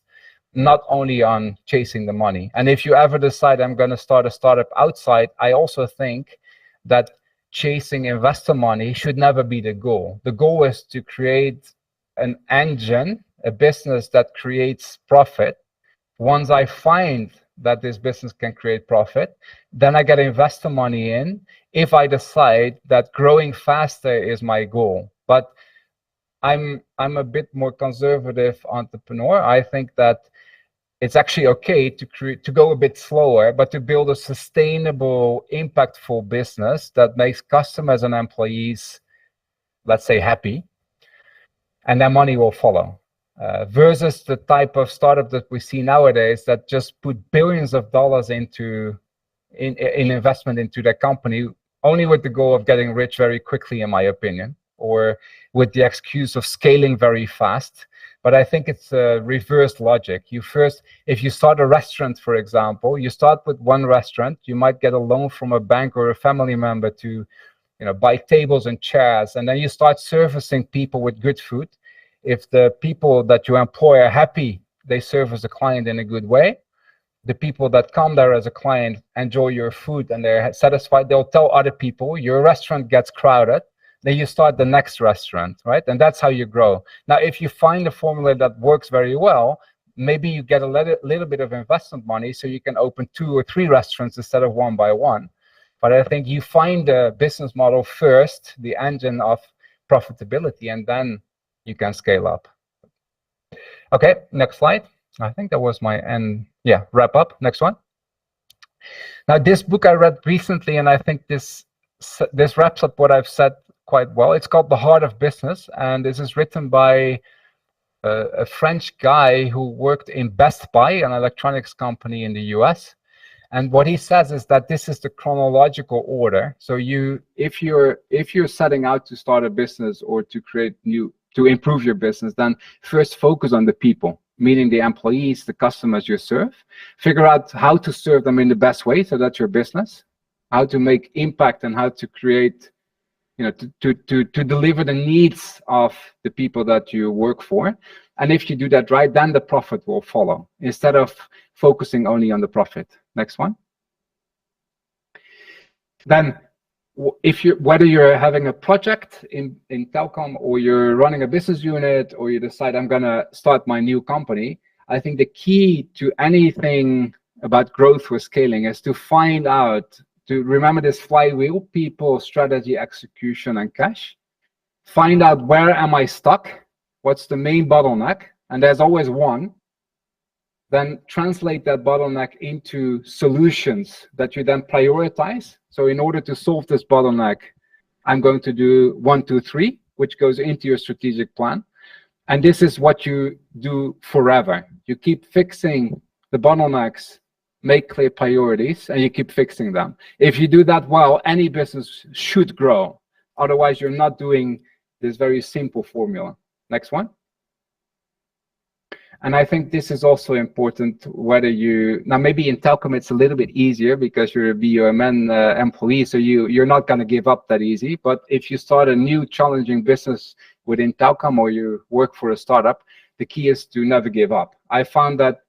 not only on chasing the money. And if you ever decide I'm going to start a startup outside, I also think that chasing investor money should never be the goal. The goal is to create an engine, a business that creates profit. Once I find that this business can create profit, then I get investor money in if I decide that growing faster is my goal. But I'm a bit more conservative entrepreneur. I think that it's actually okay to go a bit slower, but to build a sustainable, impactful business that makes customers and employees, let's say, happy, and then money will follow. Versus the type of startup that we see nowadays that just put billions of dollars in investment into their company, only with the goal of getting rich very quickly, in my opinion, or with the excuse of scaling very fast. But I think it's a reverse logic. If you start a restaurant, for example, you start with one restaurant, you might get a loan from a bank or a family member to, buy tables and chairs, and then you start servicing people with good food. If the people that you employ are happy, they service the client in a good way. The people that come there as a client enjoy your food and they're satisfied. They'll tell other people, your restaurant gets crowded. Then you start the next restaurant, right? And that's how you grow. Now, if you find a formula that works very well, maybe you get a little bit of investment money so you can open 2 or 3 restaurants instead of one by one. But I think you find the business model first, the engine of profitability, and then you can scale up. Okay, next slide. I think that was my end. Yeah, wrap up. Next one. Now, this book I read recently, and I think this wraps up what I've said quite well. It's called The Heart of Business, and this is written by a French guy who worked in Best Buy, an electronics company in the US. And what he says is that this is the chronological order. So if you're setting out to start a business or to improve your business, then first focus on the people, meaning the employees, the customers you serve. Figure out how to serve them in the best way, so that's your business. How to make impact and how to create, to deliver the needs of the people that you work for. And if you do that right, then the profit will follow, instead of focusing only on the profit. Next one. Then, whether you're having a project in Telkom, or you're running a business unit, or you decide I'm gonna start my new company, I think the key to anything about growth or scaling is to find out, to remember this flywheel: people, strategy, execution, and cash. Find out, where am I stuck? What's the main bottleneck? And there's always one. Then translate that bottleneck into solutions that you then prioritize. So in order to solve this bottleneck, I'm going to do 1, 2, 3, which goes into your strategic plan. And this is what you do forever. You keep fixing the bottlenecks, make clear priorities, and you keep fixing them. If you do that well, any business should grow. Otherwise, you're not doing this very simple formula. Next one. And I think this is also important, whether now maybe in Telkom it's a little bit easier because you're a BUMN employee, so you're not going to give up that easy. But if you start a new challenging business within Telkom, or you work for a startup, the key is to never give up. I found that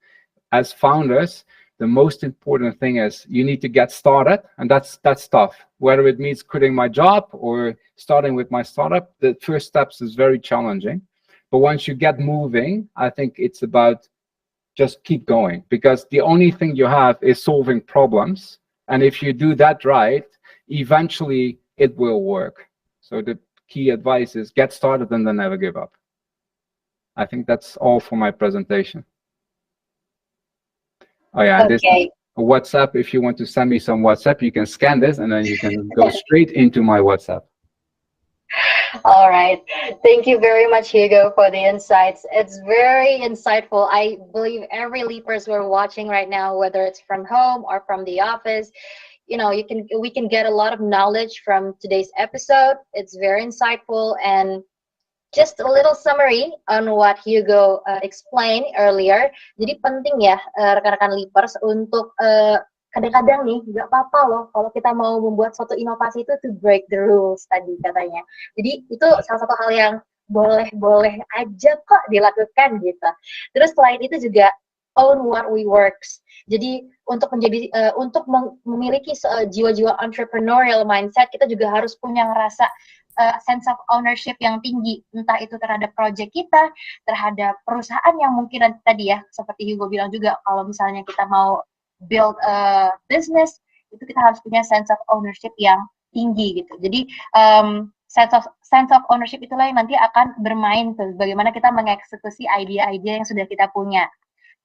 as founders, the most important thing is you need to get started, and that's tough. Whether it means quitting my job or starting with my startup, the first steps is very challenging. But once you get moving, I think it's about just keep going, because the only thing you have is solving problems. And if you do that right, eventually it will work. So the key advice is get started and then never give up. I think that's all for my presentation. Oh yeah, okay. This is WhatsApp. If you want to send me some WhatsApp, you can scan this and then you can go straight into my WhatsApp. All right. Thank you very much, Hugo, for the insights. It's very insightful. I believe every leapers we're watching right now, whether it's from home or from the office, we can get a lot of knowledge from today's episode. It's very insightful. And just a little summary on what Hugo explained earlier. Jadi penting ya rekan-rekan leapers untuk kadang-kadang nih nggak apa-apa loh kalau kita mau membuat suatu inovasi itu to break the rules tadi katanya. Jadi itu salah satu hal yang boleh aja kok dilakukan gitu. Terus selain itu juga own what we works. Jadi untuk memiliki jiwa-jiwa entrepreneurial mindset, kita juga harus punya ngerasa sense of ownership yang tinggi, entah itu terhadap project kita, terhadap perusahaan yang mungkin tadi ya, seperti Hugo bilang juga, kalau misalnya kita mau build a business, itu kita harus punya sense of ownership yang tinggi gitu. Jadi sense of ownership itulah yang nanti akan bermain tuh, bagaimana kita mengeksekusi ide-ide yang sudah kita punya.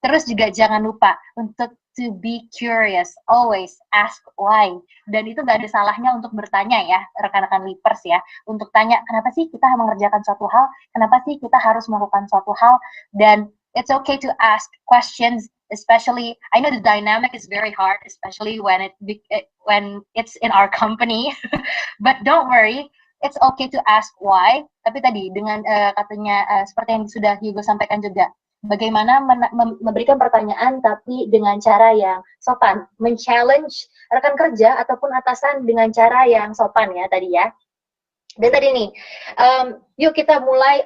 Terus juga jangan lupa untuk to be curious, always ask why. Dan itu gak ada salahnya untuk bertanya ya, rekan-rekan leapers ya. Untuk tanya, kenapa sih kita mengerjakan suatu hal? Kenapa sih kita harus melakukan suatu hal? Dan it's okay to ask questions, especially, I know the dynamic is very hard, especially when it's in our company. But don't worry, it's okay to ask why. Tapi tadi dengan katanya seperti yang sudah Hugo sampaikan juga, bagaimana memberikan pertanyaan tapi dengan cara yang sopan, men-challenge rekan kerja ataupun atasan dengan cara yang sopan ya tadi ya. Dan tadi nih, yuk kita mulai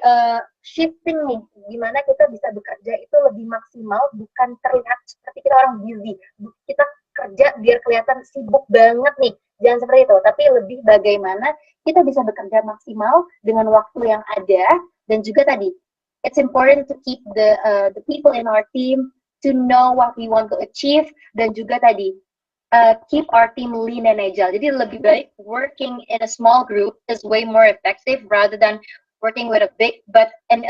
shifting nih, gimana kita bisa bekerja itu lebih maksimal, bukan terlihat seperti kita orang busy. Kita kerja biar kelihatan sibuk banget nih, jangan seperti itu. Tapi lebih bagaimana kita bisa bekerja maksimal dengan waktu yang ada, dan juga tadi, it's important to keep the people in our team to know what we want to achieve, dan juga tadi keep our team lean and agile. Jadi lebih baik working in a small group is way more effective rather than working with a big but an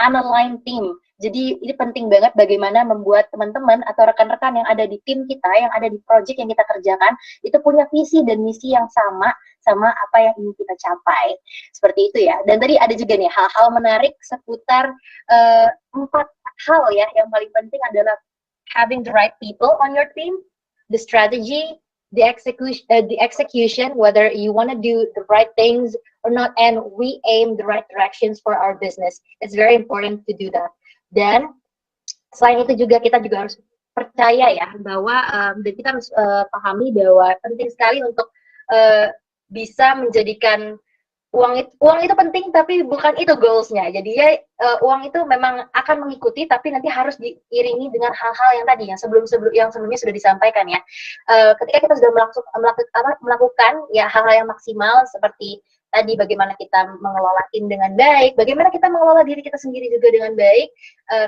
unaligned team. Jadi ini penting banget bagaimana membuat teman-teman atau rekan-rekan yang ada di tim kita, yang ada di project yang kita kerjakan, itu punya visi dan misi yang sama apa yang ingin kita capai. Seperti itu ya. Dan tadi ada juga nih hal-hal menarik seputar 4 hal ya yang paling penting adalah having the right people on your team, the strategy, the execution, whether you want to do the right things or not, and we aim the right directions for our business. It's very important to do that. Dan selain itu juga kita juga harus percaya ya bahwa dan kita harus pahami bahwa penting sekali untuk bisa menjadikan uang itu penting, tapi bukan itu goalsnya. Jadi ya uang itu memang akan mengikuti, tapi nanti harus diiringi dengan hal-hal yang tadi yang sebelumnya sudah disampaikan ya. Ketika kita sudah melakukan ya hal-hal yang maksimal seperti tadi bagaimana kita mengelola tim dengan baik, bagaimana kita mengelola diri kita sendiri juga dengan baik,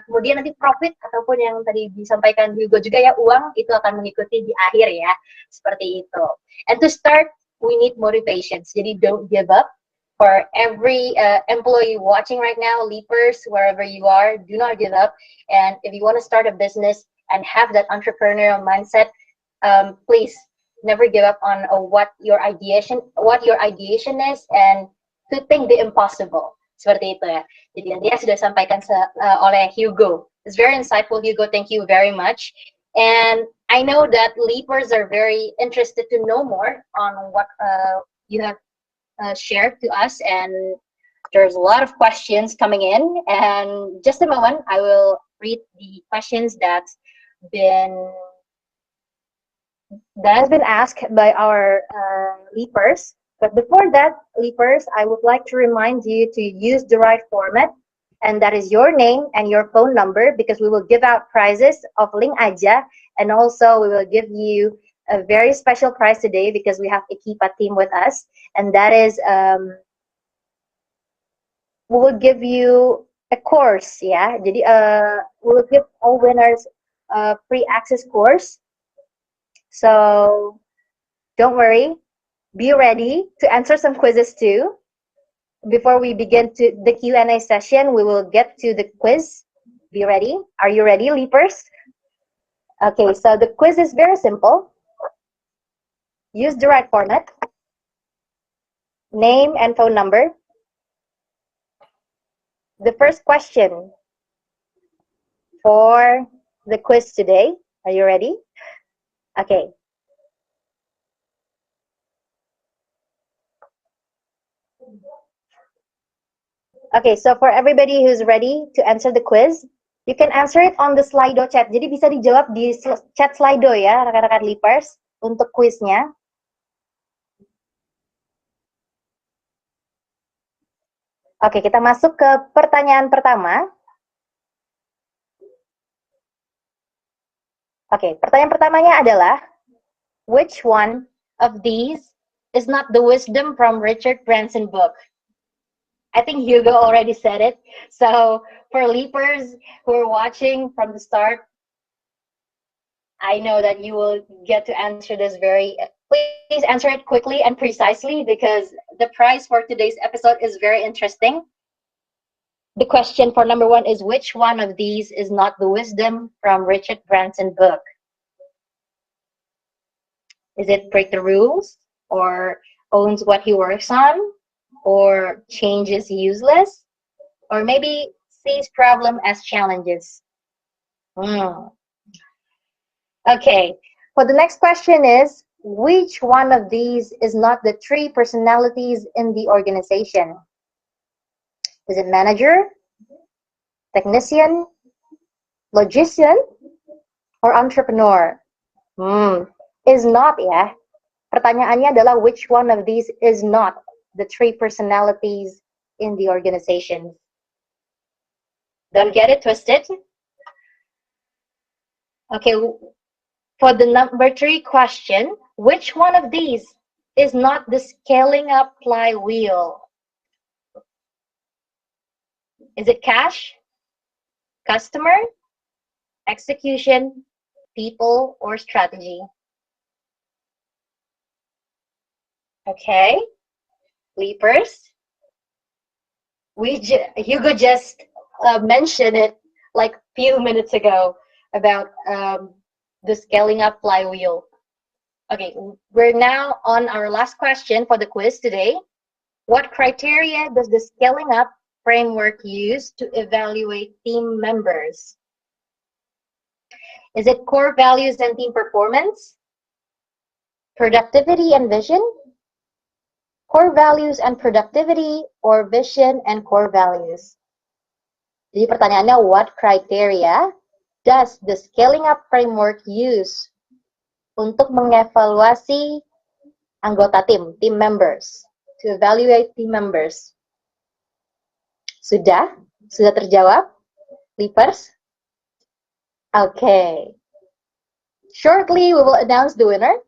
kemudian nanti profit ataupun yang tadi disampaikan Hugo juga ya, uang itu akan mengikuti di akhir ya, seperti itu. And to start, we need motivations. Jadi don't give up. For every employee watching right now, leapers, wherever you are, do not give up. And if you want to start a business and have that entrepreneurial mindset, please never give up on what your ideation is, and to think the impossible. Seperti itu ya. Jadi nanti sudah sampaikan oleh Hugo. It's very insightful, Hugo. Thank you very much. And I know that leapers are very interested to know more on what you have shared to us, and there's a lot of questions coming in. And just a moment, I will read the questions that's has been asked by our leapers. But before that, leapers, I would like to remind you to use the right format, and that is your name and your phone number, because we will give out prizes of LinkAja, and also we will give you a very special prize today because we have Ekipa team with us, and that is we will give you a course, yeah. Jadi we will give all winners a free access course. So don't worry, be ready to answer some quizzes too. Before we begin to the Q&A session, we will get to the quiz. Be ready. Are you ready, leapers? Okay, so the quiz is very simple. Use the right format. Name and phone number. The first question for the quiz today. Are you ready? Okay. Okay, so for everybody who's ready to answer the quiz, you can answer it on the Slido chat. Jadi bisa dijawab di chat Slido ya, rekan-rekan leapers, untuk quiznya. Oke, kita masuk ke pertanyaan pertama. Oke, pertanyaan pertamanya adalah, which one of these is not the wisdom from Richard Branson book? I think Hugo already said it. So for leapers who are watching from the start, I know that you will get to answer this please answer it quickly and precisely, because the prize for today's episode is very interesting. The question for number 1 is, which one of these is not the wisdom from Richard Branson book? Is it break the rules, or owns what he works on, or change is useless, or maybe sees problem as challenges? Okay, for the next question is, which one of these is not the 3 personalities in the organization? Is it manager, technician, logician, or entrepreneur? Is not ya. Pertanyaannya adalah, which one of these is not the 3 personalities in the organization? Don't get it twisted. Okay, for the number 3 question, which one of these is not the scaling up flywheel? Is it cash, customer, execution, people, or strategy? Okay, leapers. Hugo just mentioned it like few minutes ago about the scaling up flywheel. Okay, we're now on our last question for the quiz today. What criteria does the scaling up framework use to evaluate team members? Is it core values and team performance? Productivity and vision? Core values and productivity, or vision and core values? Jadi pertanyaannya, what criteria does the scaling up framework use untuk mengevaluasi anggota team members, to evaluate team members? Sudah? Sudah terjawab? Leapers? Okay. Shortly, we will announce the winner.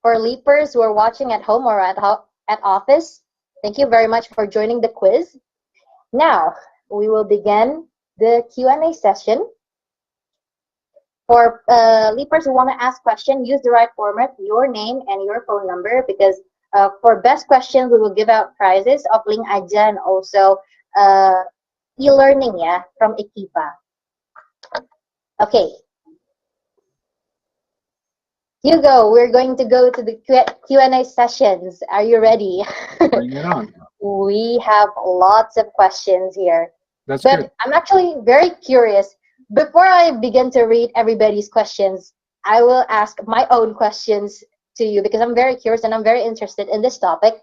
For leapers who are watching at home or at office, thank you very much for joining the quiz. Now, we will begin the Q&A session. For leapers who want to ask questions, use the right format, your name and your phone number, because for best questions, we will give out prizes of LinkAja and also e-learning from Ekipa. Okay. Hugo, we're going to go to the Q&A sessions. Are you ready? Bring it on. We have lots of questions here. That's but good. I'm actually very curious. Before I begin to read everybody's questions, I will ask my own questions to you because I'm very curious and I'm very interested in this topic.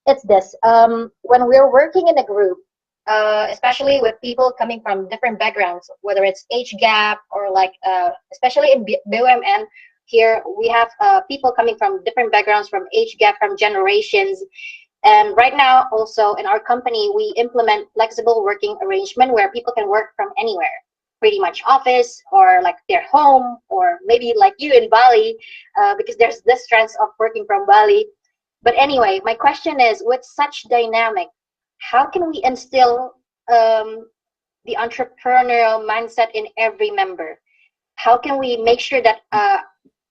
It's this. When we're working in a group, especially with people coming from different backgrounds, whether it's age gap or like, especially in BUMN, here we have people coming from different backgrounds, from age gap, from generations. And right now, also in our company, we implement flexible working arrangement where people can work from anywhere, pretty much office or like their home, or maybe like you in Bali, because there's this trend of working from Bali. But anyway, my question is, with such dynamic, how can we instill the entrepreneurial mindset in every member? How can we make sure that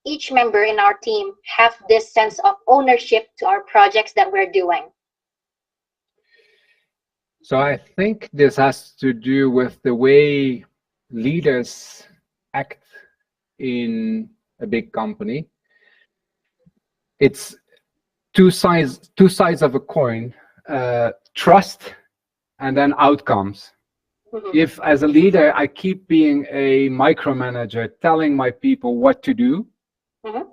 each member in our team have this sense of ownership to our projects that we're doing? So I think this has to do with the way leaders act in a big company. It's two sides of a coin, trust and then outcomes. Mm-hmm. If as a leader I keep being a micromanager, telling my people what to do, mm-hmm.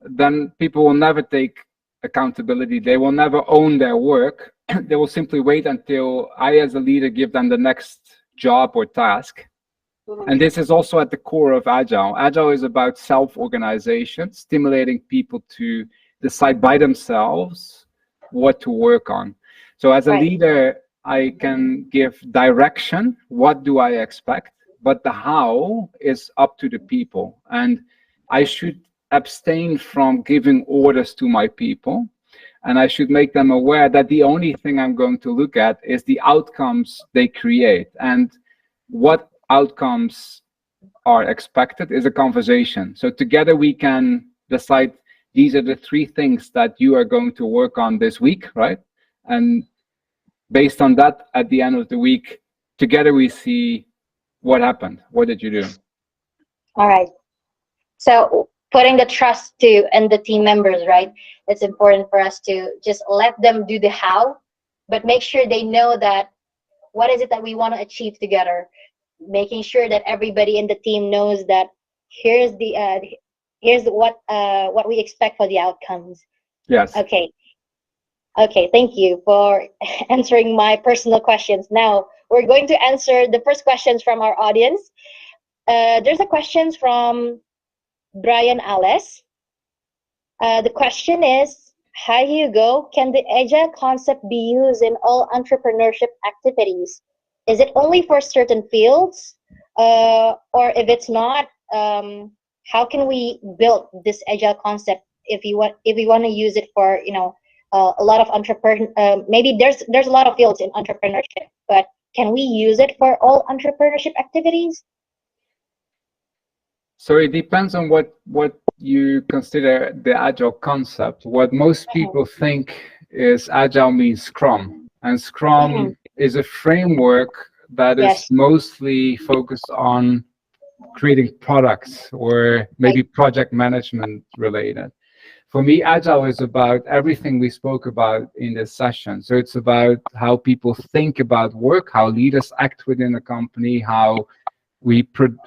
then people will never take accountability. They will never own their work. They will simply wait until I as a leader give them the next job or task. Mm-hmm. And this is also at the core of Agile. Agile is about self-organization, stimulating people to decide by themselves what to work on. So as a Right. leader, I can give direction, what do I expect, but the how is up to the people. And I should abstain from giving orders to my people. And I should make them aware that the only thing I'm going to look at is the outcomes they create. And what outcomes are expected is a conversation. So together we can decide these are the 3 things that you are going to work on this week, right? And based on that, at the end of the week, together we see what happened. What did you do? All right. So putting the trust and the team members, right? It's important for us to just let them do the how, but make sure they know that what is it that we want to achieve together. Making sure that everybody in the team knows that here's what we expect for the outcomes. Yes. Okay, thank you for answering my personal questions. Now we're going to answer the first questions from our audience. There's a question from Brian Alice. The question is, hi Hugo, can the Agile concept be used in all entrepreneurship activities? Is it only for certain fields? Or if it's not, how can we build this Agile concept if we want to use it for, a lot of maybe there's a lot of fields in entrepreneurship, but can we use it for all entrepreneurship activities? So it depends on what you consider the Agile concept. What most people think is Agile means Scrum. And Scrum is a framework that is Yes. mostly focused on creating products or maybe project management related. For me, Agile is about everything we spoke about in this session. So it's about how people think about work, how leaders act within a company, how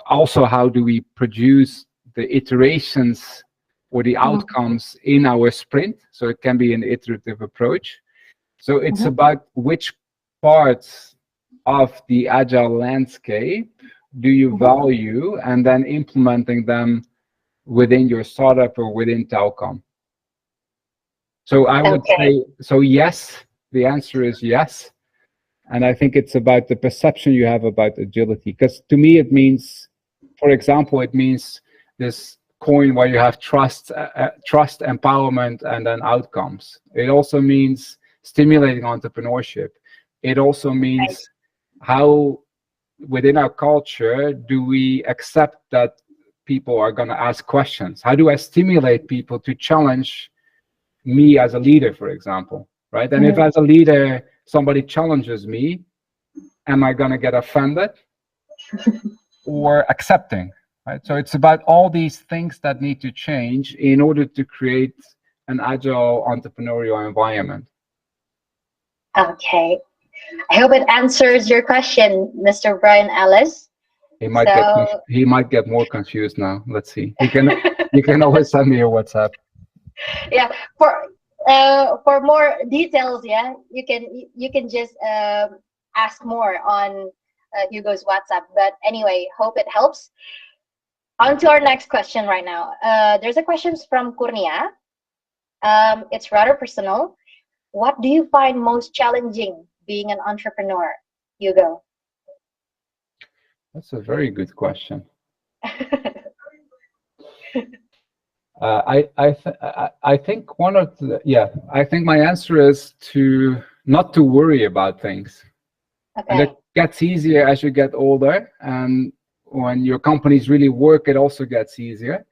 also how do we produce the iterations or the outcomes in our sprint. So it can be an iterative approach. So it's about which parts of the Agile landscape do you value, and then implementing them within your startup or within Telkom. So I would say, so yes, the answer is yes. And I think it's about the perception you have about agility. Because to me, it means, for example, it means this coin where you have trust, empowerment, and then outcomes. It also means stimulating entrepreneurship. It also means how within our culture do we accept that people are going to ask questions? How do I stimulate people to challenge me as a leader, for example, right? And if as a leader somebody challenges me, am I going to get offended or accepting, right? So it's about all these things that need to change in order to create an agile entrepreneurial environment. Okay. I hope it answers your question, Mr. Brian Ellis. He might get more confused now. Let's see. You can always send me a WhatsApp. Yeah, for more details, yeah, you can just ask more on Hugo's WhatsApp. But anyway, hope it helps. On to our next question right now. There's a question from Kurnia. It's rather personal. What do you find most challenging being an entrepreneur, Hugo? That's a very good question. I think one of the, I think my answer is to not to worry about things. Okay. And it gets easier as you get older, and when your companies really work, it also gets easier.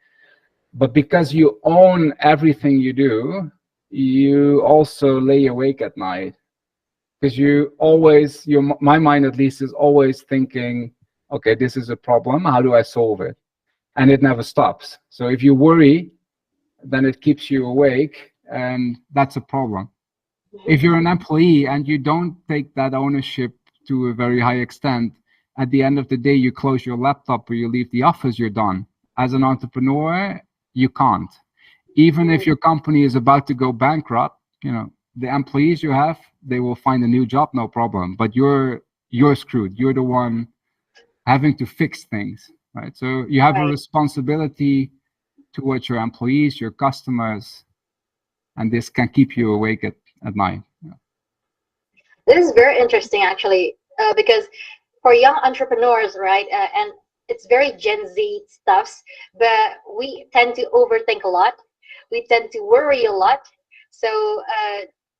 But because you own everything you do, you also lay awake at night, because my mind at least is always thinking, okay, this is a problem, how do I solve it? And it never stops. So if you worry, then it keeps you awake, and that's a problem. If you're an employee and you don't take that ownership to a very high extent, at the end of the day, you close your laptop or you leave the office, you're done. As an entrepreneur, you can't. Even if your company is about to go bankrupt, the employees you have, they will find a new job, no problem. But you're screwed. You're the one having to fix things, right? So you have a responsibility towards your employees, your customers, and this can keep you awake at night. This is very interesting, actually, because for young entrepreneurs, right, and it's very Gen Z stuffs, but we tend to overthink a lot. We tend to worry a lot. So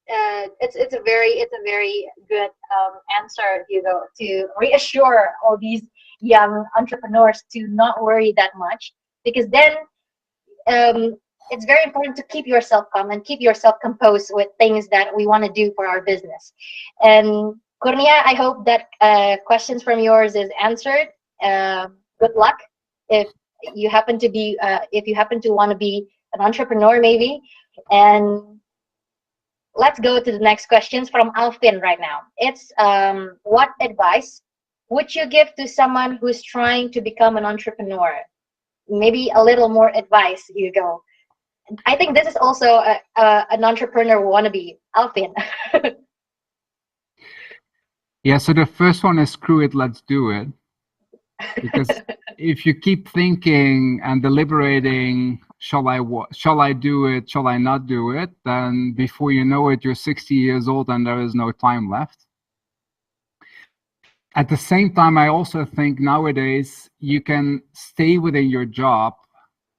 it's a very good answer, Hugo, to reassure all these young entrepreneurs to not worry that much, because then it's very important to keep yourself calm and keep yourself composed with things that we want to do for our business. And Kurnia, I hope that questions from yours is answered. Good luck if you happen to want to be an entrepreneur, maybe. And let's go to the next questions from Alfin right now. It's what advice would you give to someone who's trying to become an entrepreneur? Maybe a little more advice, Hugo. I think this is also an entrepreneur wannabe, Alfin. Yeah, so the first one is screw it, let's do it. Because if you keep thinking and deliberating, shall I do it, shall I not do it, then before you know it, you're 60 years old and there is no time left. At the same time, I also think nowadays you can stay within your job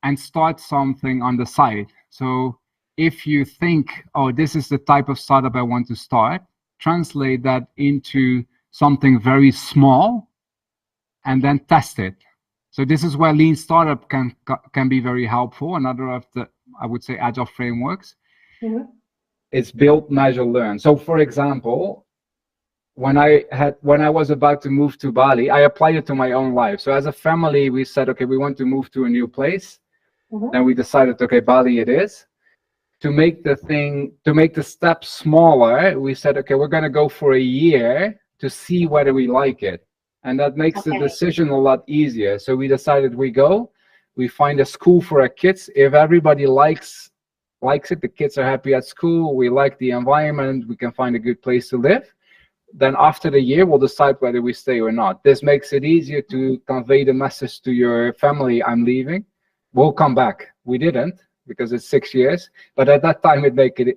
and start something on the side. So if you think, oh, this is the type of startup I want to start, translate that into something very small and then test it. So this is where lean startup can be very helpful. Another of the, I would say, agile frameworks. It's build, measure, learn. So for example, when I was about to move to Bali, I applied it to my own life. So as a family, we said, okay, we want to move to a new place. Then we decided, okay, Bali it is. To make the step smaller, we said, okay, we're going to go for a year to see whether we like it. And that makes the decision a lot easier. So we decided we find a school for our kids. If everybody likes it, the kids are happy at school, we like the environment, we can find a good place to live, then after the year, we'll decide whether we stay or not. This makes it easier to convey the message to your family, I'm leaving. We'll come back. We didn't, because it's 6 years, but at that time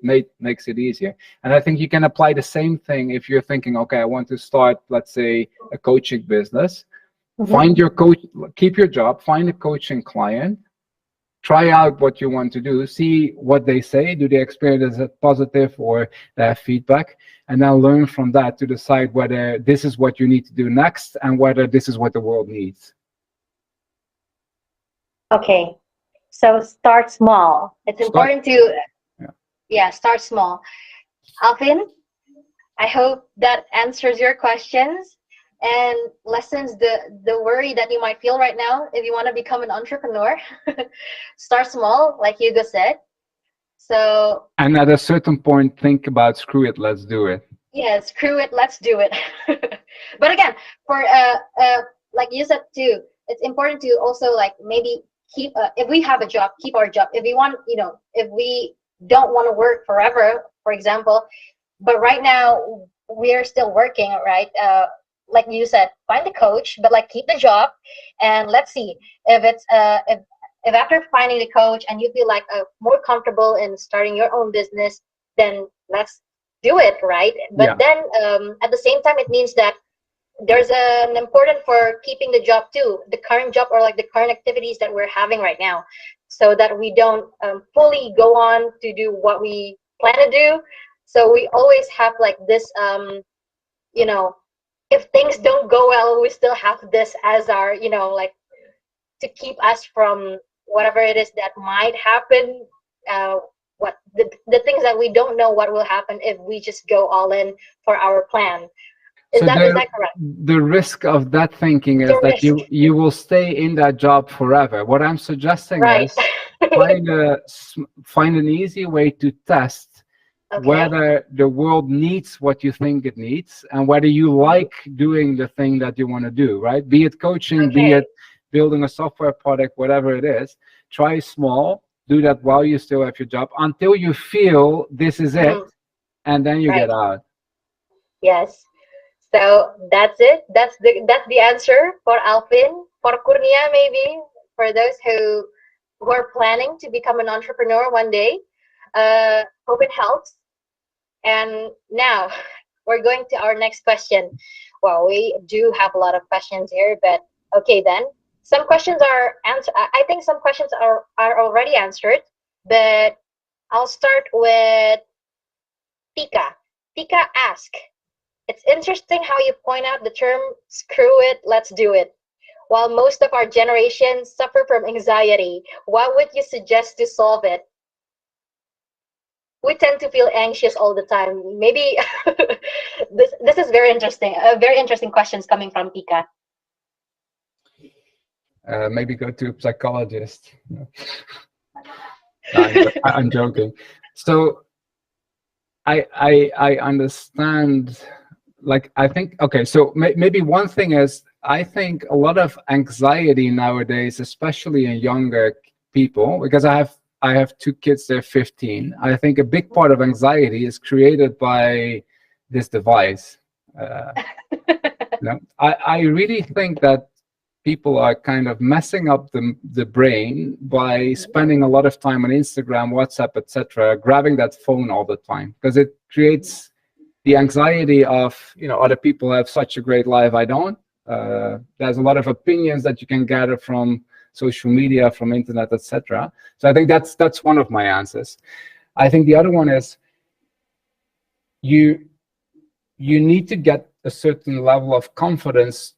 makes it easier. And I think you can apply the same thing if you're thinking, okay, I want to start, let's say, a coaching business. Find your coach, keep your job, find a coaching client, try out what you want to do, see what they say, do they experience it positive or they have feedback, and then learn from that to decide whether this is what you need to do next and whether this is what the world needs. Okay, so start small. It's important to, start small. Alvin, I hope that answers your questions and lessens the worry that you might feel right now if you want to become an entrepreneur. Start small, like Hugo said. So, and at a certain point, think about, screw it, let's do it. Yeah, screw it, let's do it. But again, for like you said too, it's important to also like maybe keep if we have a job, keep our job. If we want, if we don't want to work forever, for example, but right now we're still working, right? Like you said, find a coach, but like keep the job, and let's see if it's if after finding the coach and you feel like more comfortable in starting your own business, then let's do it, right? But then at the same time, it means that there's an important for keeping the job too, the current job or like the current activities that we're having right now, so that we don't fully go on to do what we plan to do. So we always have like this, if things don't go well, we still have this as our, like to keep us from whatever it is that might happen. What the things that we don't know what will happen if we just go all in for our plan. Is that correct? The risk of that thinking is that you will stay in that job forever. What I'm suggesting is find an easy way to test whether the world needs what you think it needs and whether you like doing the thing that you want to do, right? Be it coaching, be it building a software product, whatever it is. Try small, do that while you still have your job until you feel this is it, and then you get out. Yes. So that's it. That's the answer for Alvin. For Kurnia, maybe for those who are planning to become an entrepreneur one day. Hope it helps. And now we're going to our next question. Well, we do have a lot of questions here, but okay then. Some questions are answered. I think some questions are already answered, but I'll start with Tika. Tika asks, it's interesting how you point out the term screw it, let's do it. While most of our generation suffer from anxiety, what would you suggest to solve it? We tend to feel anxious all the time. Maybe this is very interesting. Very interesting questions coming from Tika. Maybe go to a psychologist. No, I'm joking. So I understand. Like, I think, okay, so maybe one thing is, I think a lot of anxiety nowadays, especially in younger people, because I have 2 kids, they're 15. I think a big part of anxiety is created by this device. I really think that people are kind of messing up the brain by spending a lot of time on Instagram, WhatsApp, etc., grabbing that phone all the time, because it creates the anxiety of, other people have such a great life, I don't. There's a lot of opinions that you can gather from social media, from internet, etc. So I think that's one of my answers. I think the other one is you need to get a certain level of confidence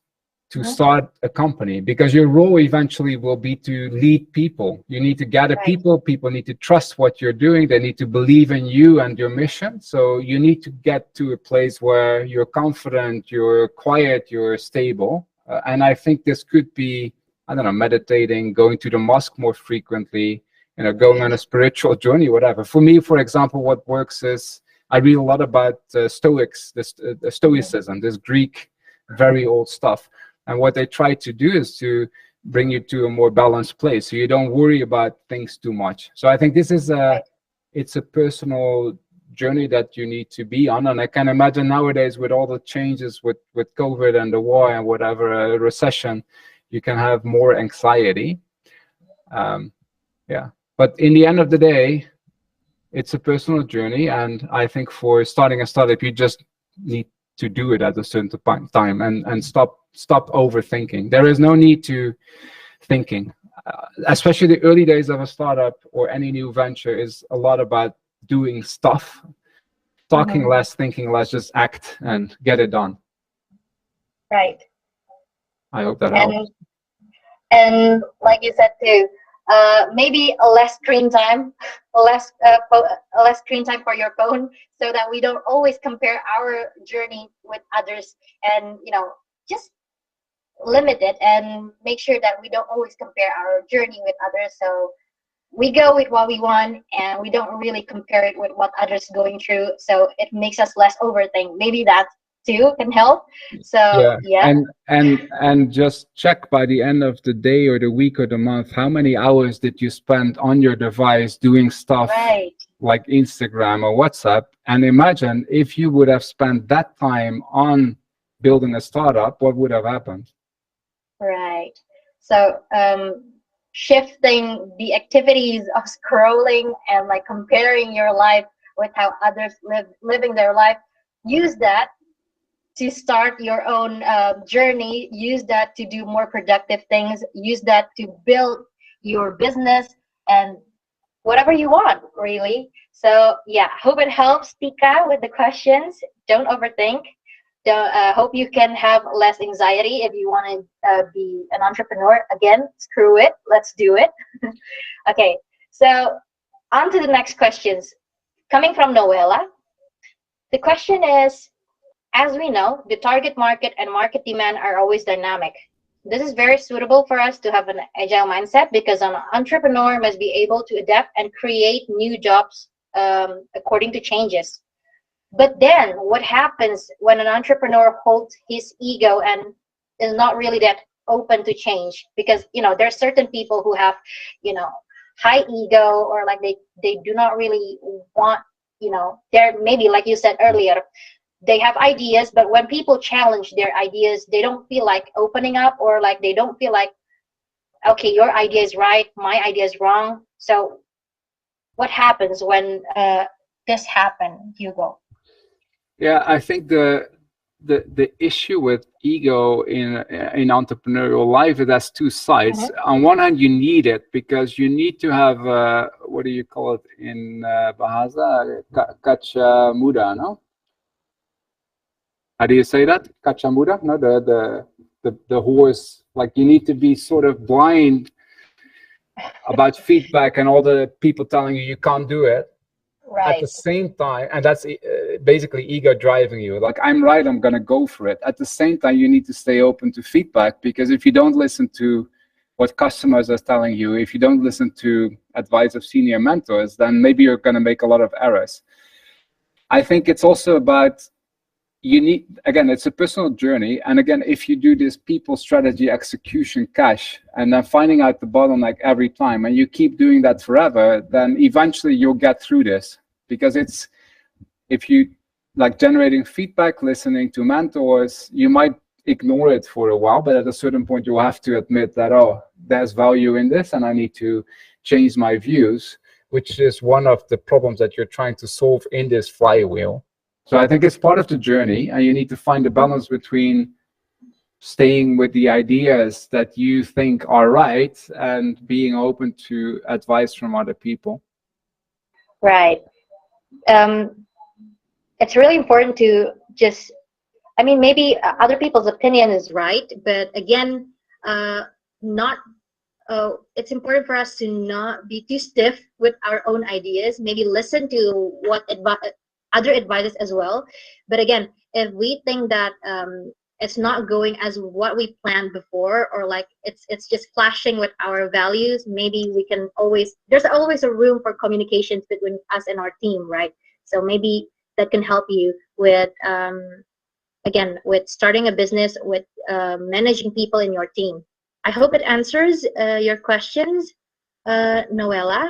to start a company, because your role eventually will be to lead people. You need to gather people. People need to trust what you're doing. They need to believe in you and your mission. So you need to get to a place where you're confident, you're quiet, you're stable. And I think this could be, I don't know, meditating, going to the mosque more frequently, you know, going on a spiritual journey, whatever. For me, for example, what works is I read a lot about Stoics, the Stoicism, this Greek, very old stuff. And what they try to do is to bring you to a more balanced place, so you don't worry about things too much. So I think this is it's a personal journey that you need to be on. And I can imagine nowadays, with all the changes with COVID and the war and whatever, a recession, you can have more anxiety. Yeah, but in the end of the day, it's a personal journey. And I think for starting a startup, you just need to do it at a certain time and stop overthinking. There is no need to thinking, especially the early days of a startup or any new venture is a lot about doing stuff, talking less, thinking less, just act and get it done. Right. I hope that helps. And like you said too, maybe a less screen time, less screen time for your phone, so that we don't always compare our journey with others, and just limit it and make sure that we don't always compare our journey with others. So we go with what we want, and we don't really compare it with what others going through. So it makes us less overthink. Maybe that too can help. So yeah. And just check by the end of the day or the week or the month, how many hours did you spend on your device doing stuff like Instagram or WhatsApp, and imagine if you would have spent that time on building a startup, what would have happened? Right. So shifting the activities of scrolling and like comparing your life with how others living their life, use that to start your own journey. Use that to do more productive things. Use that to build your business and whatever you want, really. So yeah, hope it helps, Tika, with the questions. Don't overthink. Hope you can have less anxiety if you want to be an entrepreneur. Again, screw it. Let's do it. Okay, so on to the next questions. Coming from Noella. The question is, as we know, the target market and market demand are always dynamic. This is very suitable for us to have an agile mindset, because an entrepreneur must be able to adapt and create new jobs according to changes. But then what happens when an entrepreneur holds his ego and is not really that open to change? Because there's certain people who have high ego, or like they do not really want, they're maybe, like you said earlier, they have ideas, but when people challenge their ideas, they don't feel like opening up, or like they don't feel like, okay, your idea is right, my idea is wrong. So what happens when this happens, Hugo? Yeah, I think the issue with ego in entrepreneurial life, it has two sides. On one hand, you need it because you need to have what do you call it in Bahasa? Kaca muda, no? How do you say that? Kaca muda? No, the horse. Like, you need to be sort of blind about feedback and all the people telling you can't do it. Right. At the same time, and that's basically ego driving you. Like, I'm right, I'm going to go for it. At the same time, you need to stay open to feedback, because if you don't listen to what customers are telling you, if you don't listen to advice of senior mentors, then maybe you're going to make a lot of errors. I think it's also about, again, it's a personal journey. And again, if you do this people, strategy, execution, cash, and then finding out the bottleneck every time, and you keep doing that forever, then eventually you'll get through this. Because if you like generating feedback, listening to mentors, you might ignore it for a while, but at a certain point you have to admit that, oh, there's value in this and I need to change my views, which is one of the problems that you're trying to solve in this flywheel. So I think it's part of the journey, and you need to find a balance between staying with the ideas that you think are right and being open to advice from other people. Right. It's really important to just I mean, maybe other people's opinion is right, but again, not. It's important for us to not be too stiff with our own ideas. Maybe listen to what other advices as well. But again, if we think that it's not going as what we planned before, or like it's just clashing with our values, maybe we can always, there's always a room for communications between us and our team, right? So maybe that can help you with again, with starting a business, with managing people in your team. I hope it answers your questions, Noella.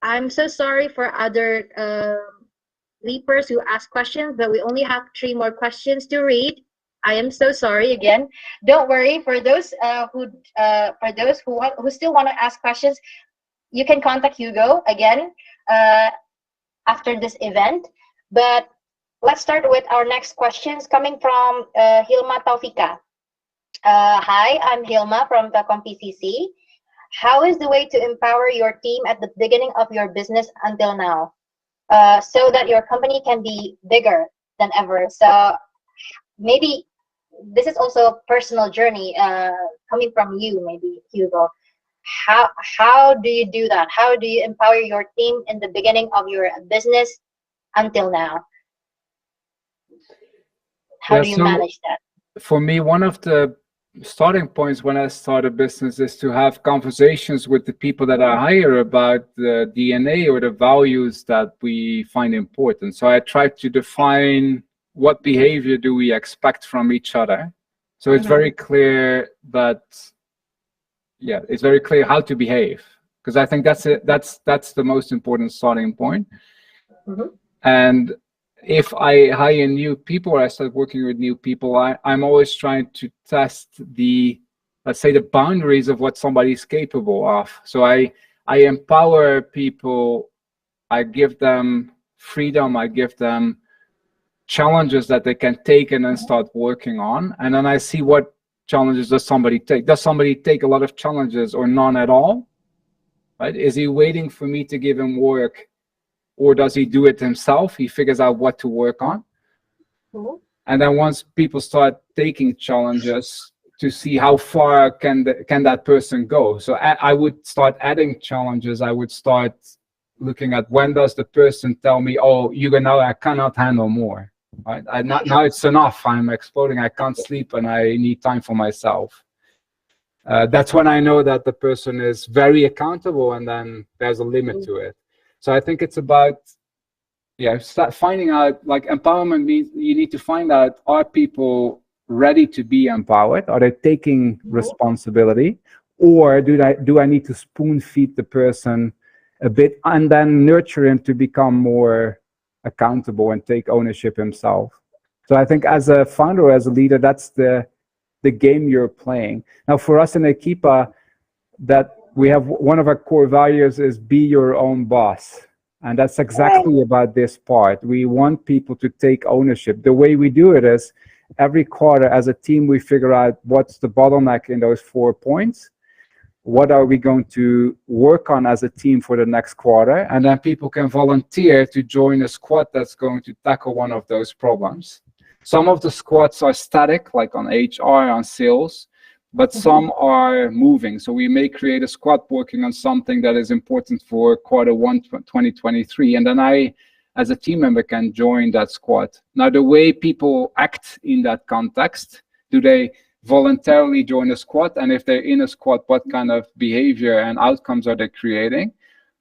I'm so sorry for other leapers who ask questions, but we only have 3 more questions to read. I am so sorry again. Don't worry. For those who still want to ask questions, you can contact Hugo again uh, after this event. But let's start with our next questions coming from Hilma Taufika. Hi, I'm Hilma from Telkom PCC. How is the way to empower your team at the beginning of your business until now, so that your company can be bigger than ever? So maybe this is also a personal journey coming from you, maybe Hugo. How do you do that? How do you empower your team in the beginning of your business until now? How Yeah, do you so manage that? for me, one of the starting points when I start a business is to have conversations with the people that I hire about the DNA or the values that we find important. So I try to define what behavior do we expect from each other. So it's very clear that, yeah, it's very clear how to behave, because I think that's it. That's the most important starting point. Mhm. And if I hire new people or I start working with new people, I'm always trying to test the, let's say, the boundaries of what somebody's capable of. So I empower people, I give them freedom, I give them challenges that they can take and then start working on. And then I see what challenges does somebody take. Does somebody take a lot of challenges or none at all? Right? Is he waiting for me to give him work? Or does he do it himself? He figures out what to work on. Mhm. And then once people start taking challenges, to see how far can that person go. So I would start adding challenges. I would start looking at, when does the person tell me, oh, Hugo, now I cannot handle more. Right? Now it's enough. I'm exploding. I can't sleep and I need time for myself. That's when I know that the person is very accountable, and then there's a limit to it. So I think it's about, yeah, start finding out, like, empowerment means you need to find out, are people ready to be empowered? Are they taking responsibility? Or do I need to spoon feed the person a bit and then nurture him to become more accountable and take ownership himself? So I think as a founder, as a leader, that's the game you're playing. Now, for us in Equipa, that we have, one of our core values is be your own boss. And that's exactly about this part. We want people to take ownership. The way we do it is, every quarter as a team, we figure out what's the bottleneck in those 4 points. What are we going to work on as a team for the next quarter? And then people can volunteer to join a squad that's going to tackle one of those problems. Some of the squads are static, like on HR, on sales, but some are moving. So we may create a squad working on something that is important for Q1 2023. And then I, as a team member, can join that squad. Now, the way people act in that context, do they voluntarily join a squad? And if they're in a squad, what kind of behavior and outcomes are they creating?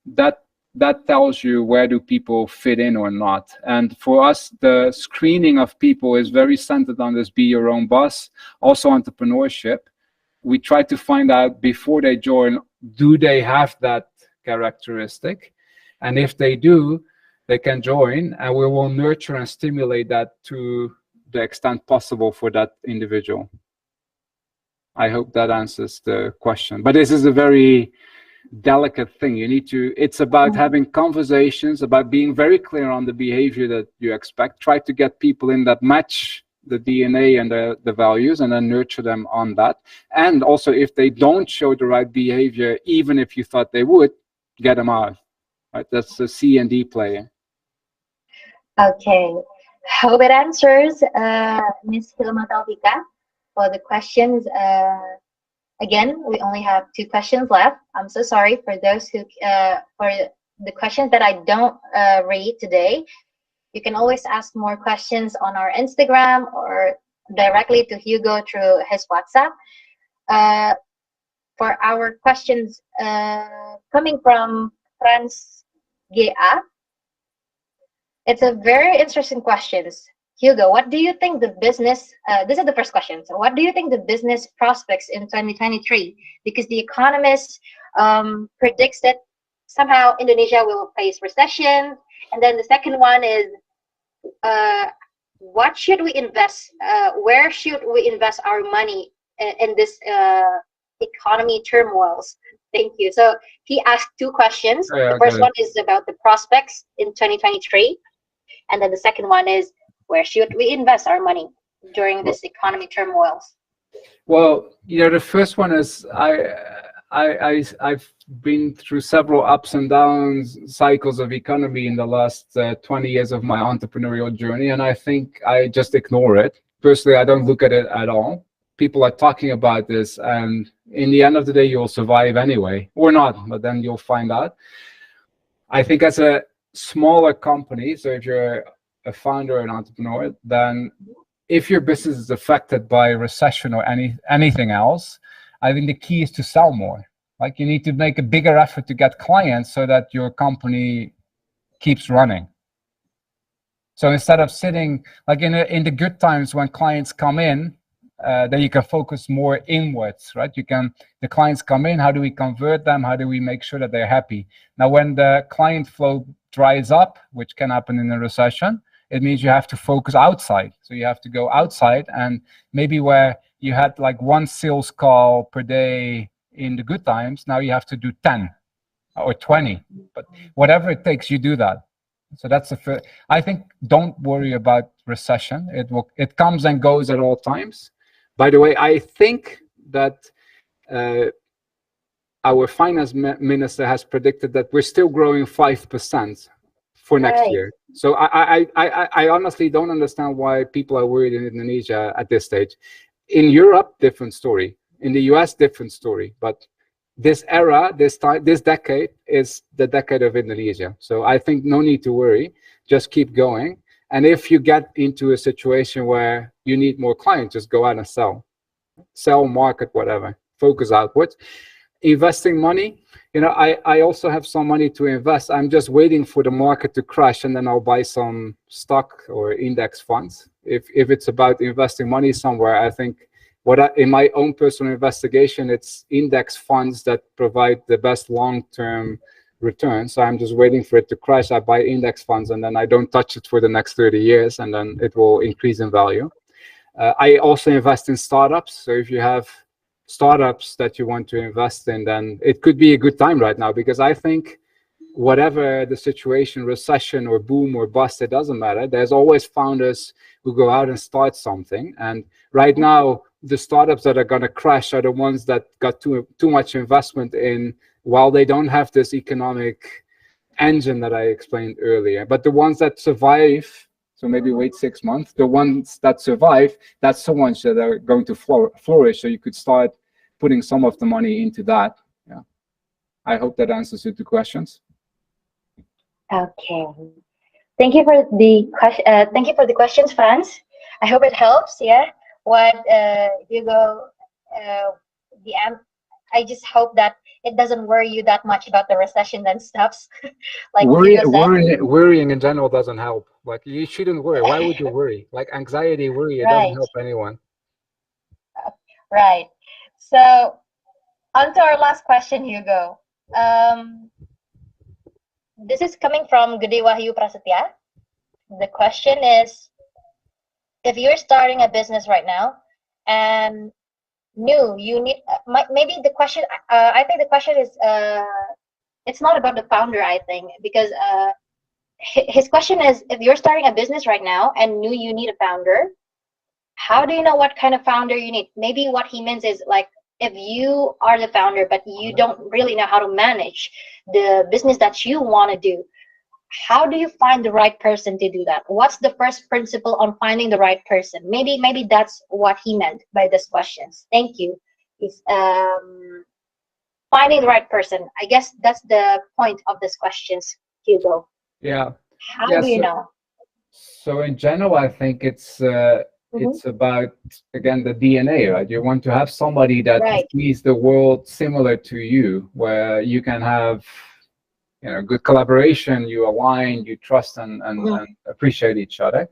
That tells you where do people fit in or not. And for us, the screening of people is very centered on this be your own boss, also entrepreneurship. We try to find out before they join, do they have that characteristic? And if they do, they can join, and we will nurture and stimulate that to the extent possible for that individual. I hope that answers the question. But this is a very delicate thing. You need to, it's about having conversations, about being very clear on the behavior that you expect. Try to get people in that match the DNA and the values, and then nurture them on that. And also, if they don't show the right behavior, even if you thought they would, get them out. Right? That's the C and D player. Okay. Hope it answers, Miss Hilma Taufika, for the questions. Again, we only have 2 questions left. I'm so sorry for those who, for the questions that I don't read today. You can always ask more questions on our Instagram or directly to Hugo through his WhatsApp. Uh, for our questions coming from Franz GA, it's a very interesting questions. Hugo, what do you think the business, this is the first question. So what do you think the business prospects in 2023? Because the economist predicts that somehow Indonesia will face recession. And then the second one is, uh, what should we invest? Where should we invest our money in this economy turmoils? Thank you. So he asked 2 questions. Oh, yeah, The got first it. one is about the prospects in 2023. And then the second one is, where should we invest our money during this economy turmoils? Well, the first one is I've been through several ups and downs cycles of economy in the last 20 years of my entrepreneurial journey, and I think I just ignore it. Personally, I don't look at it at all. People are talking about this, and in the end of the day, you'll survive anyway, or not, but then you'll find out. I think as a smaller company, so if you're a founder or an entrepreneur, then if your business is affected by recession or anything else, I think the key is to sell more. Like, you need to make a bigger effort to get clients so that your company keeps running. So instead of sitting like in the good times when clients come in, then you can focus more inwards, right? The clients come in, how do we convert them? How do we make sure that they're happy? Now, when the client flow dries up, which can happen in a recession, it means you have to focus outside. So you have to go outside, and maybe where you had like 1 sales call per day in the good times, now you have to do 10 or 20, but whatever it takes, you do that. So that's the first. I think don't worry about recession. It comes and goes at all times. By the way, I think that our finance minister has predicted that we're still growing 5% for next year. So I honestly don't understand why people are worried in Indonesia at this stage. In Europe, different story. In the US, different story. But this era, this decade is the decade of Indonesia. So I think no need to worry. Just keep going. And if you get into a situation where you need more clients, just go out and sell, market, whatever. Focus outwards. Investing money, I also have some money to invest. I'm just waiting for the market to crash, and then I'll buy some stock or index funds. If it's about investing money somewhere, I think in my own personal investigation, it's index funds that provide the best long-term return. So I'm just waiting for it to crash. I buy index funds, and then I don't touch it for the next 30 years, and then it will increase in value. I also invest in startups. So if you have startups that you want to invest in, then it could be a good time right now, because I think whatever the situation, recession or boom or bust, it doesn't matter. There's always founders who go out and start something. And right now, the startups that are going to crash are the ones that got too much investment in, while they don't have this economic engine that I explained earlier. But the ones that survive, so maybe wait 6 months, the ones that survive, that's the ones that are going to flourish. So you could start putting some of the money into that. Yeah. I hope that answers your 2 questions. Okay. Thank you for the question. Thank you for the questions, Franz. I hope it helps. Yeah. What Hugo, I just hope that it doesn't worry you that much about the recession and stuff. Like Hugo said. Worrying in general doesn't help. Like, you shouldn't worry. Why would you worry? Like, anxiety, worry, it doesn't help anyone. Right. So on to our last question, Hugo. This is coming from Gede Wahyu Prasetya. The question is, if you're starting a business right now and you need, maybe the question, I think the question is, it's not about the founder, I think, because his question is, if you're starting a business right now and you need a founder, how do you know what kind of founder you need? Maybe what he means is, like, if you are the founder but you don't really know how to manage the business that you want to do, how do you find the right person to do that? What's the first principle on finding the right person? Maybe that's what he meant by this questions. Thank you. Is finding the right person. I guess that's the point of this questions, Hugo. Yeah. How Yeah. do you know? So in general, I think it's about, again, the DNA, right? You want to have somebody that Right. sees the world similar to you, where you can have, good collaboration, you align, you trust, and appreciate each other.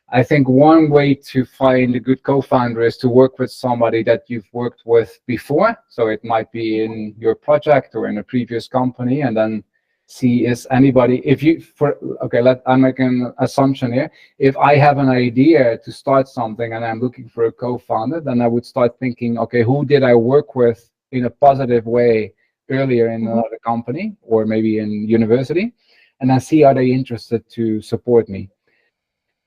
I think one way to find a good co-founder is to work with somebody that you've worked with before. So it might be in your project or in a previous company, and then see, is anybody, if you, I'm making an assumption here. If I have an idea to start something and I'm looking for a co-founder, then I would start thinking, okay, who did I work with in a positive way earlier in another company or maybe in university, and then see, are they interested to support me?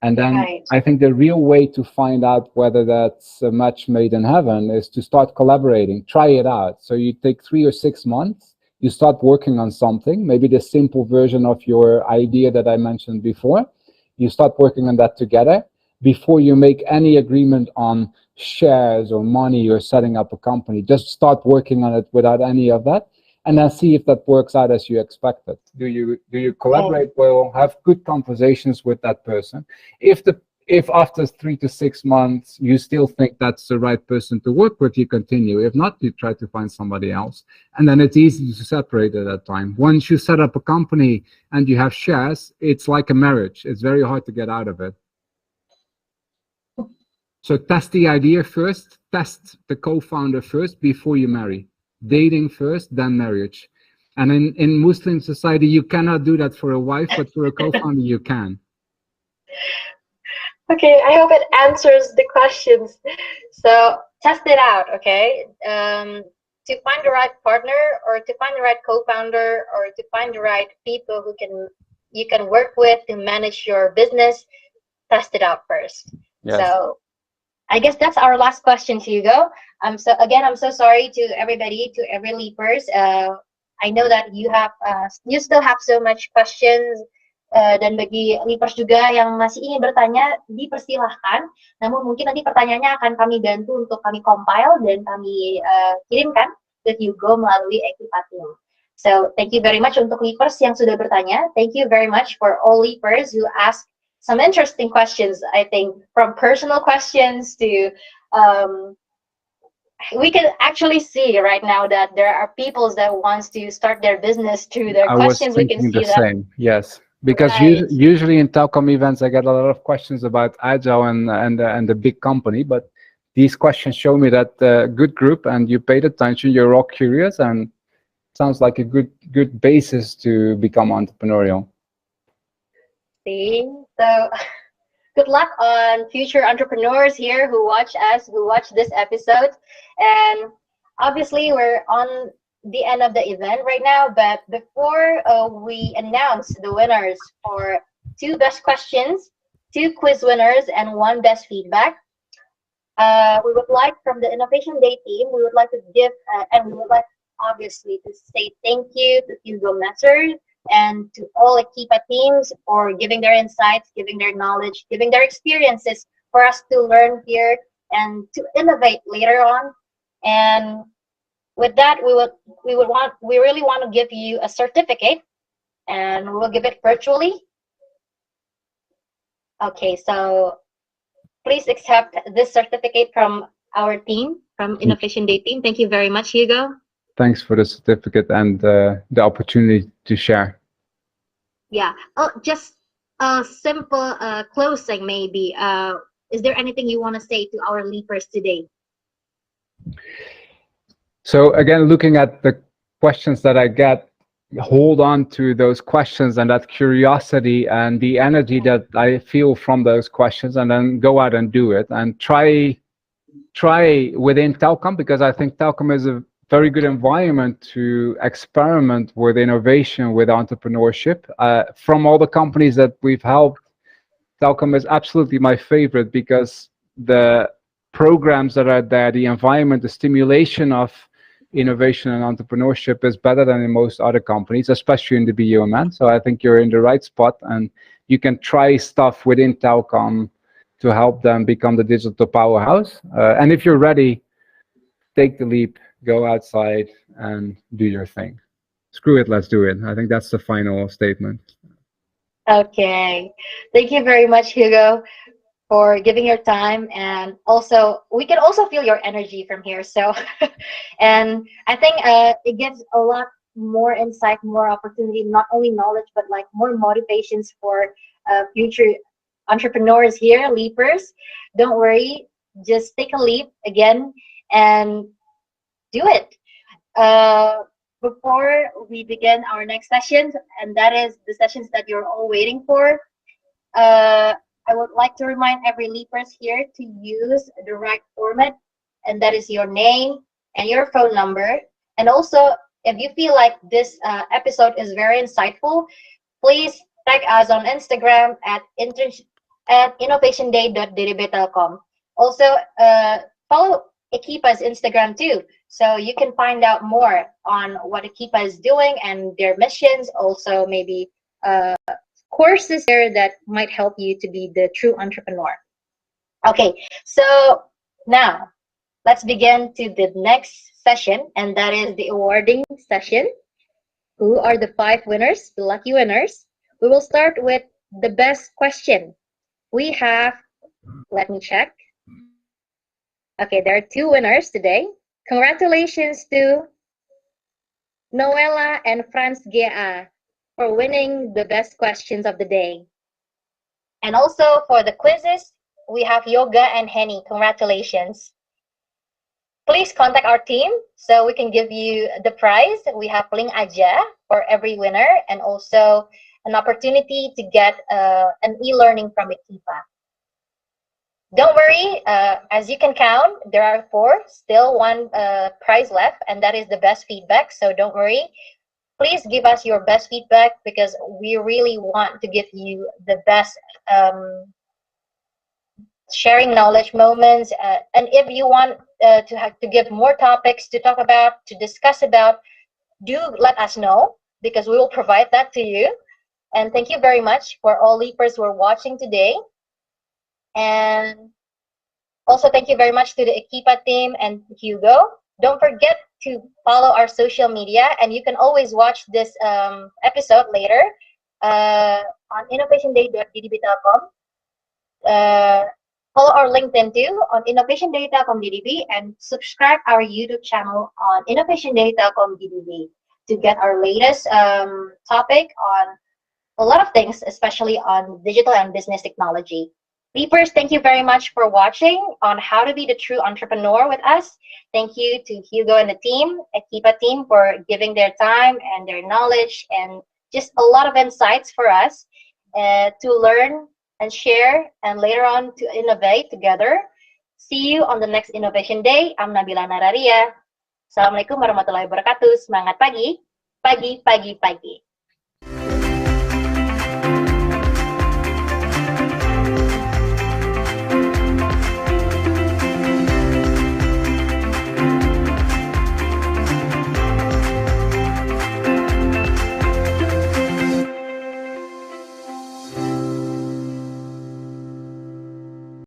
And then Right. I think the real way to find out whether that's a match made in heaven is to start collaborating, try it out. So you take 3 or 6 months, you start working on something, maybe the simple version of your idea that I mentioned before. You start working on that together before you make any agreement on shares or money or setting up a company. Just start working on it without any of that, and then see if that works out as you expected. Do you collaborate well? Have good conversations with that person. If after 3 to 6 months you still think that's the right person to work with, you continue. If not, you try to find somebody else. And then it's easy to separate at that time. Once you set up a company and you have shares, it's like a marriage. It's very hard to get out of it. So test the idea first, test the co-founder first before you marry. Dating first, then marriage. And in Muslim society, you cannot do that for a wife, but for a co-founder, you can. Okay, I hope it answers the questions. So test it out, okay? To find the right partner, or to find the right co-founder, or to find the right people who you can work with to manage your business, test it out first. Yes. So I guess that's our last question to Hugo. I'm so sorry to everybody, to every leapers. I know that you still have so much questions. Dan bagi leapers juga yang masih ingin bertanya, dipersilahkan. Namun mungkin nanti pertanyaannya akan kami bantu untuk kami compile dan kami kirimkan ke Hugo melalui Equipatim. So thank you very much untuk leapers yang sudah bertanya. Thank you very much for all leapers who asked some interesting questions. I think from personal questions to we can actually see right now that there are people that wants to start their business through their questions. We can see the same. Yes, because usually in Telkom events, I get a lot of questions about Agile and the big company, but these questions show me that good group, and you paid attention. You're all curious, and sounds like a good basis to become entrepreneurial. See, so good luck on future entrepreneurs here who watch this episode. And obviously we're on the end of the event right now, but before we announce the winners for 2 best questions, 2 quiz winners, and 1 best feedback, we would like, from the Innovation Day team, we would like to give and we would like obviously to say thank you to Hugo Messer and to all Equipa teams for giving their insights, giving their knowledge, giving their experiences for us to learn here and to innovate later on. And with that, we really want to give you a certificate, and we'll give it virtually. Okay, so please accept this certificate from our team, from Innovation Day team. Thank you very much, Hugo. Thanks for the certificate and the opportunity to share. Yeah. Oh, just a simple closing, maybe. Is there anything you want to say to our leapers today? So again, looking at the questions that I get, hold on to those questions and that curiosity and the energy that I feel from those questions, and then go out and do it, and try within Telkom, because I think Telkom is a very good environment to experiment with innovation, with entrepreneurship. From all the companies that we've helped, Telkom is absolutely my favorite, because the programs that are there, the environment, the stimulation of innovation and entrepreneurship is better than in most other companies, especially in the BUMN. So I think you're in the right spot, and you can try stuff within Telkom to help them become the digital powerhouse. And if you're ready, take the leap, go outside and do your thing. Screw it, let's do it. I think that's the final statement. Okay. Thank you very much, Hugo, for giving your time, and also we can also feel your energy from here. So and I think it gives a lot more insight, more opportunity, not only knowledge but like more motivations for future entrepreneurs here, leapers. Don't worry, just take a leap again and do it. uh, Before we begin our next session, and that is the sessions that you're all waiting for, uh, I would like to remind every leapers here to use the right format, and that is your name and your phone number. And also, if you feel like this episode is very insightful, please tag us on Instagram at innovationday.ddbtelkom. Also, follow Equipa's Instagram too, so you can find out more on what Equipa is doing and their missions. Also, maybe courses there that might help you to be the true entrepreneur. Okay, so now let's begin to the next session, and that is the awarding session. Who are the 5 winners, the lucky winners? We will start with the best question. We have, let me check. Okay, there are 2 winners today. Congratulations to Noella and Franz GA for winning the best questions of the day. And also for the quizzes, we have Yoga and Henny. Congratulations. Please contact our team so we can give you the prize. We have LinkAja for every winner, and also an opportunity to get an e-learning from Equipa. Don't worry, as you can count, there are 4, still 1 prize left, and that is the best feedback. So don't worry. Please give us your best feedback, because we really want to give you the best sharing knowledge moments. And if you want to give more topics to talk about, to discuss about, do let us know, because we will provide that to you. And thank you very much for all leapers who are watching today. And also thank you very much to the Equipa team and Hugo. Don't forget to follow our social media, and you can always watch this episode later on innovationday.ddbtelkom. Follow our LinkedIn too on innovationday.ddb, and subscribe our YouTube channel on innovationday.ddb to get our latest topic on a lot of things, especially on digital and business technology. Leapers, thank you very much for watching on how to be the true entrepreneur with us. Thank you to Hugo and the team, Equipa team, for giving their time and their knowledge and just a lot of insights for us to learn and share, and later on to innovate together. See you on the next Innovation Day. I'm Nabila Nararia. Assalamualaikum warahmatullahi wabarakatuh. Semangat pagi, pagi, pagi, pagi.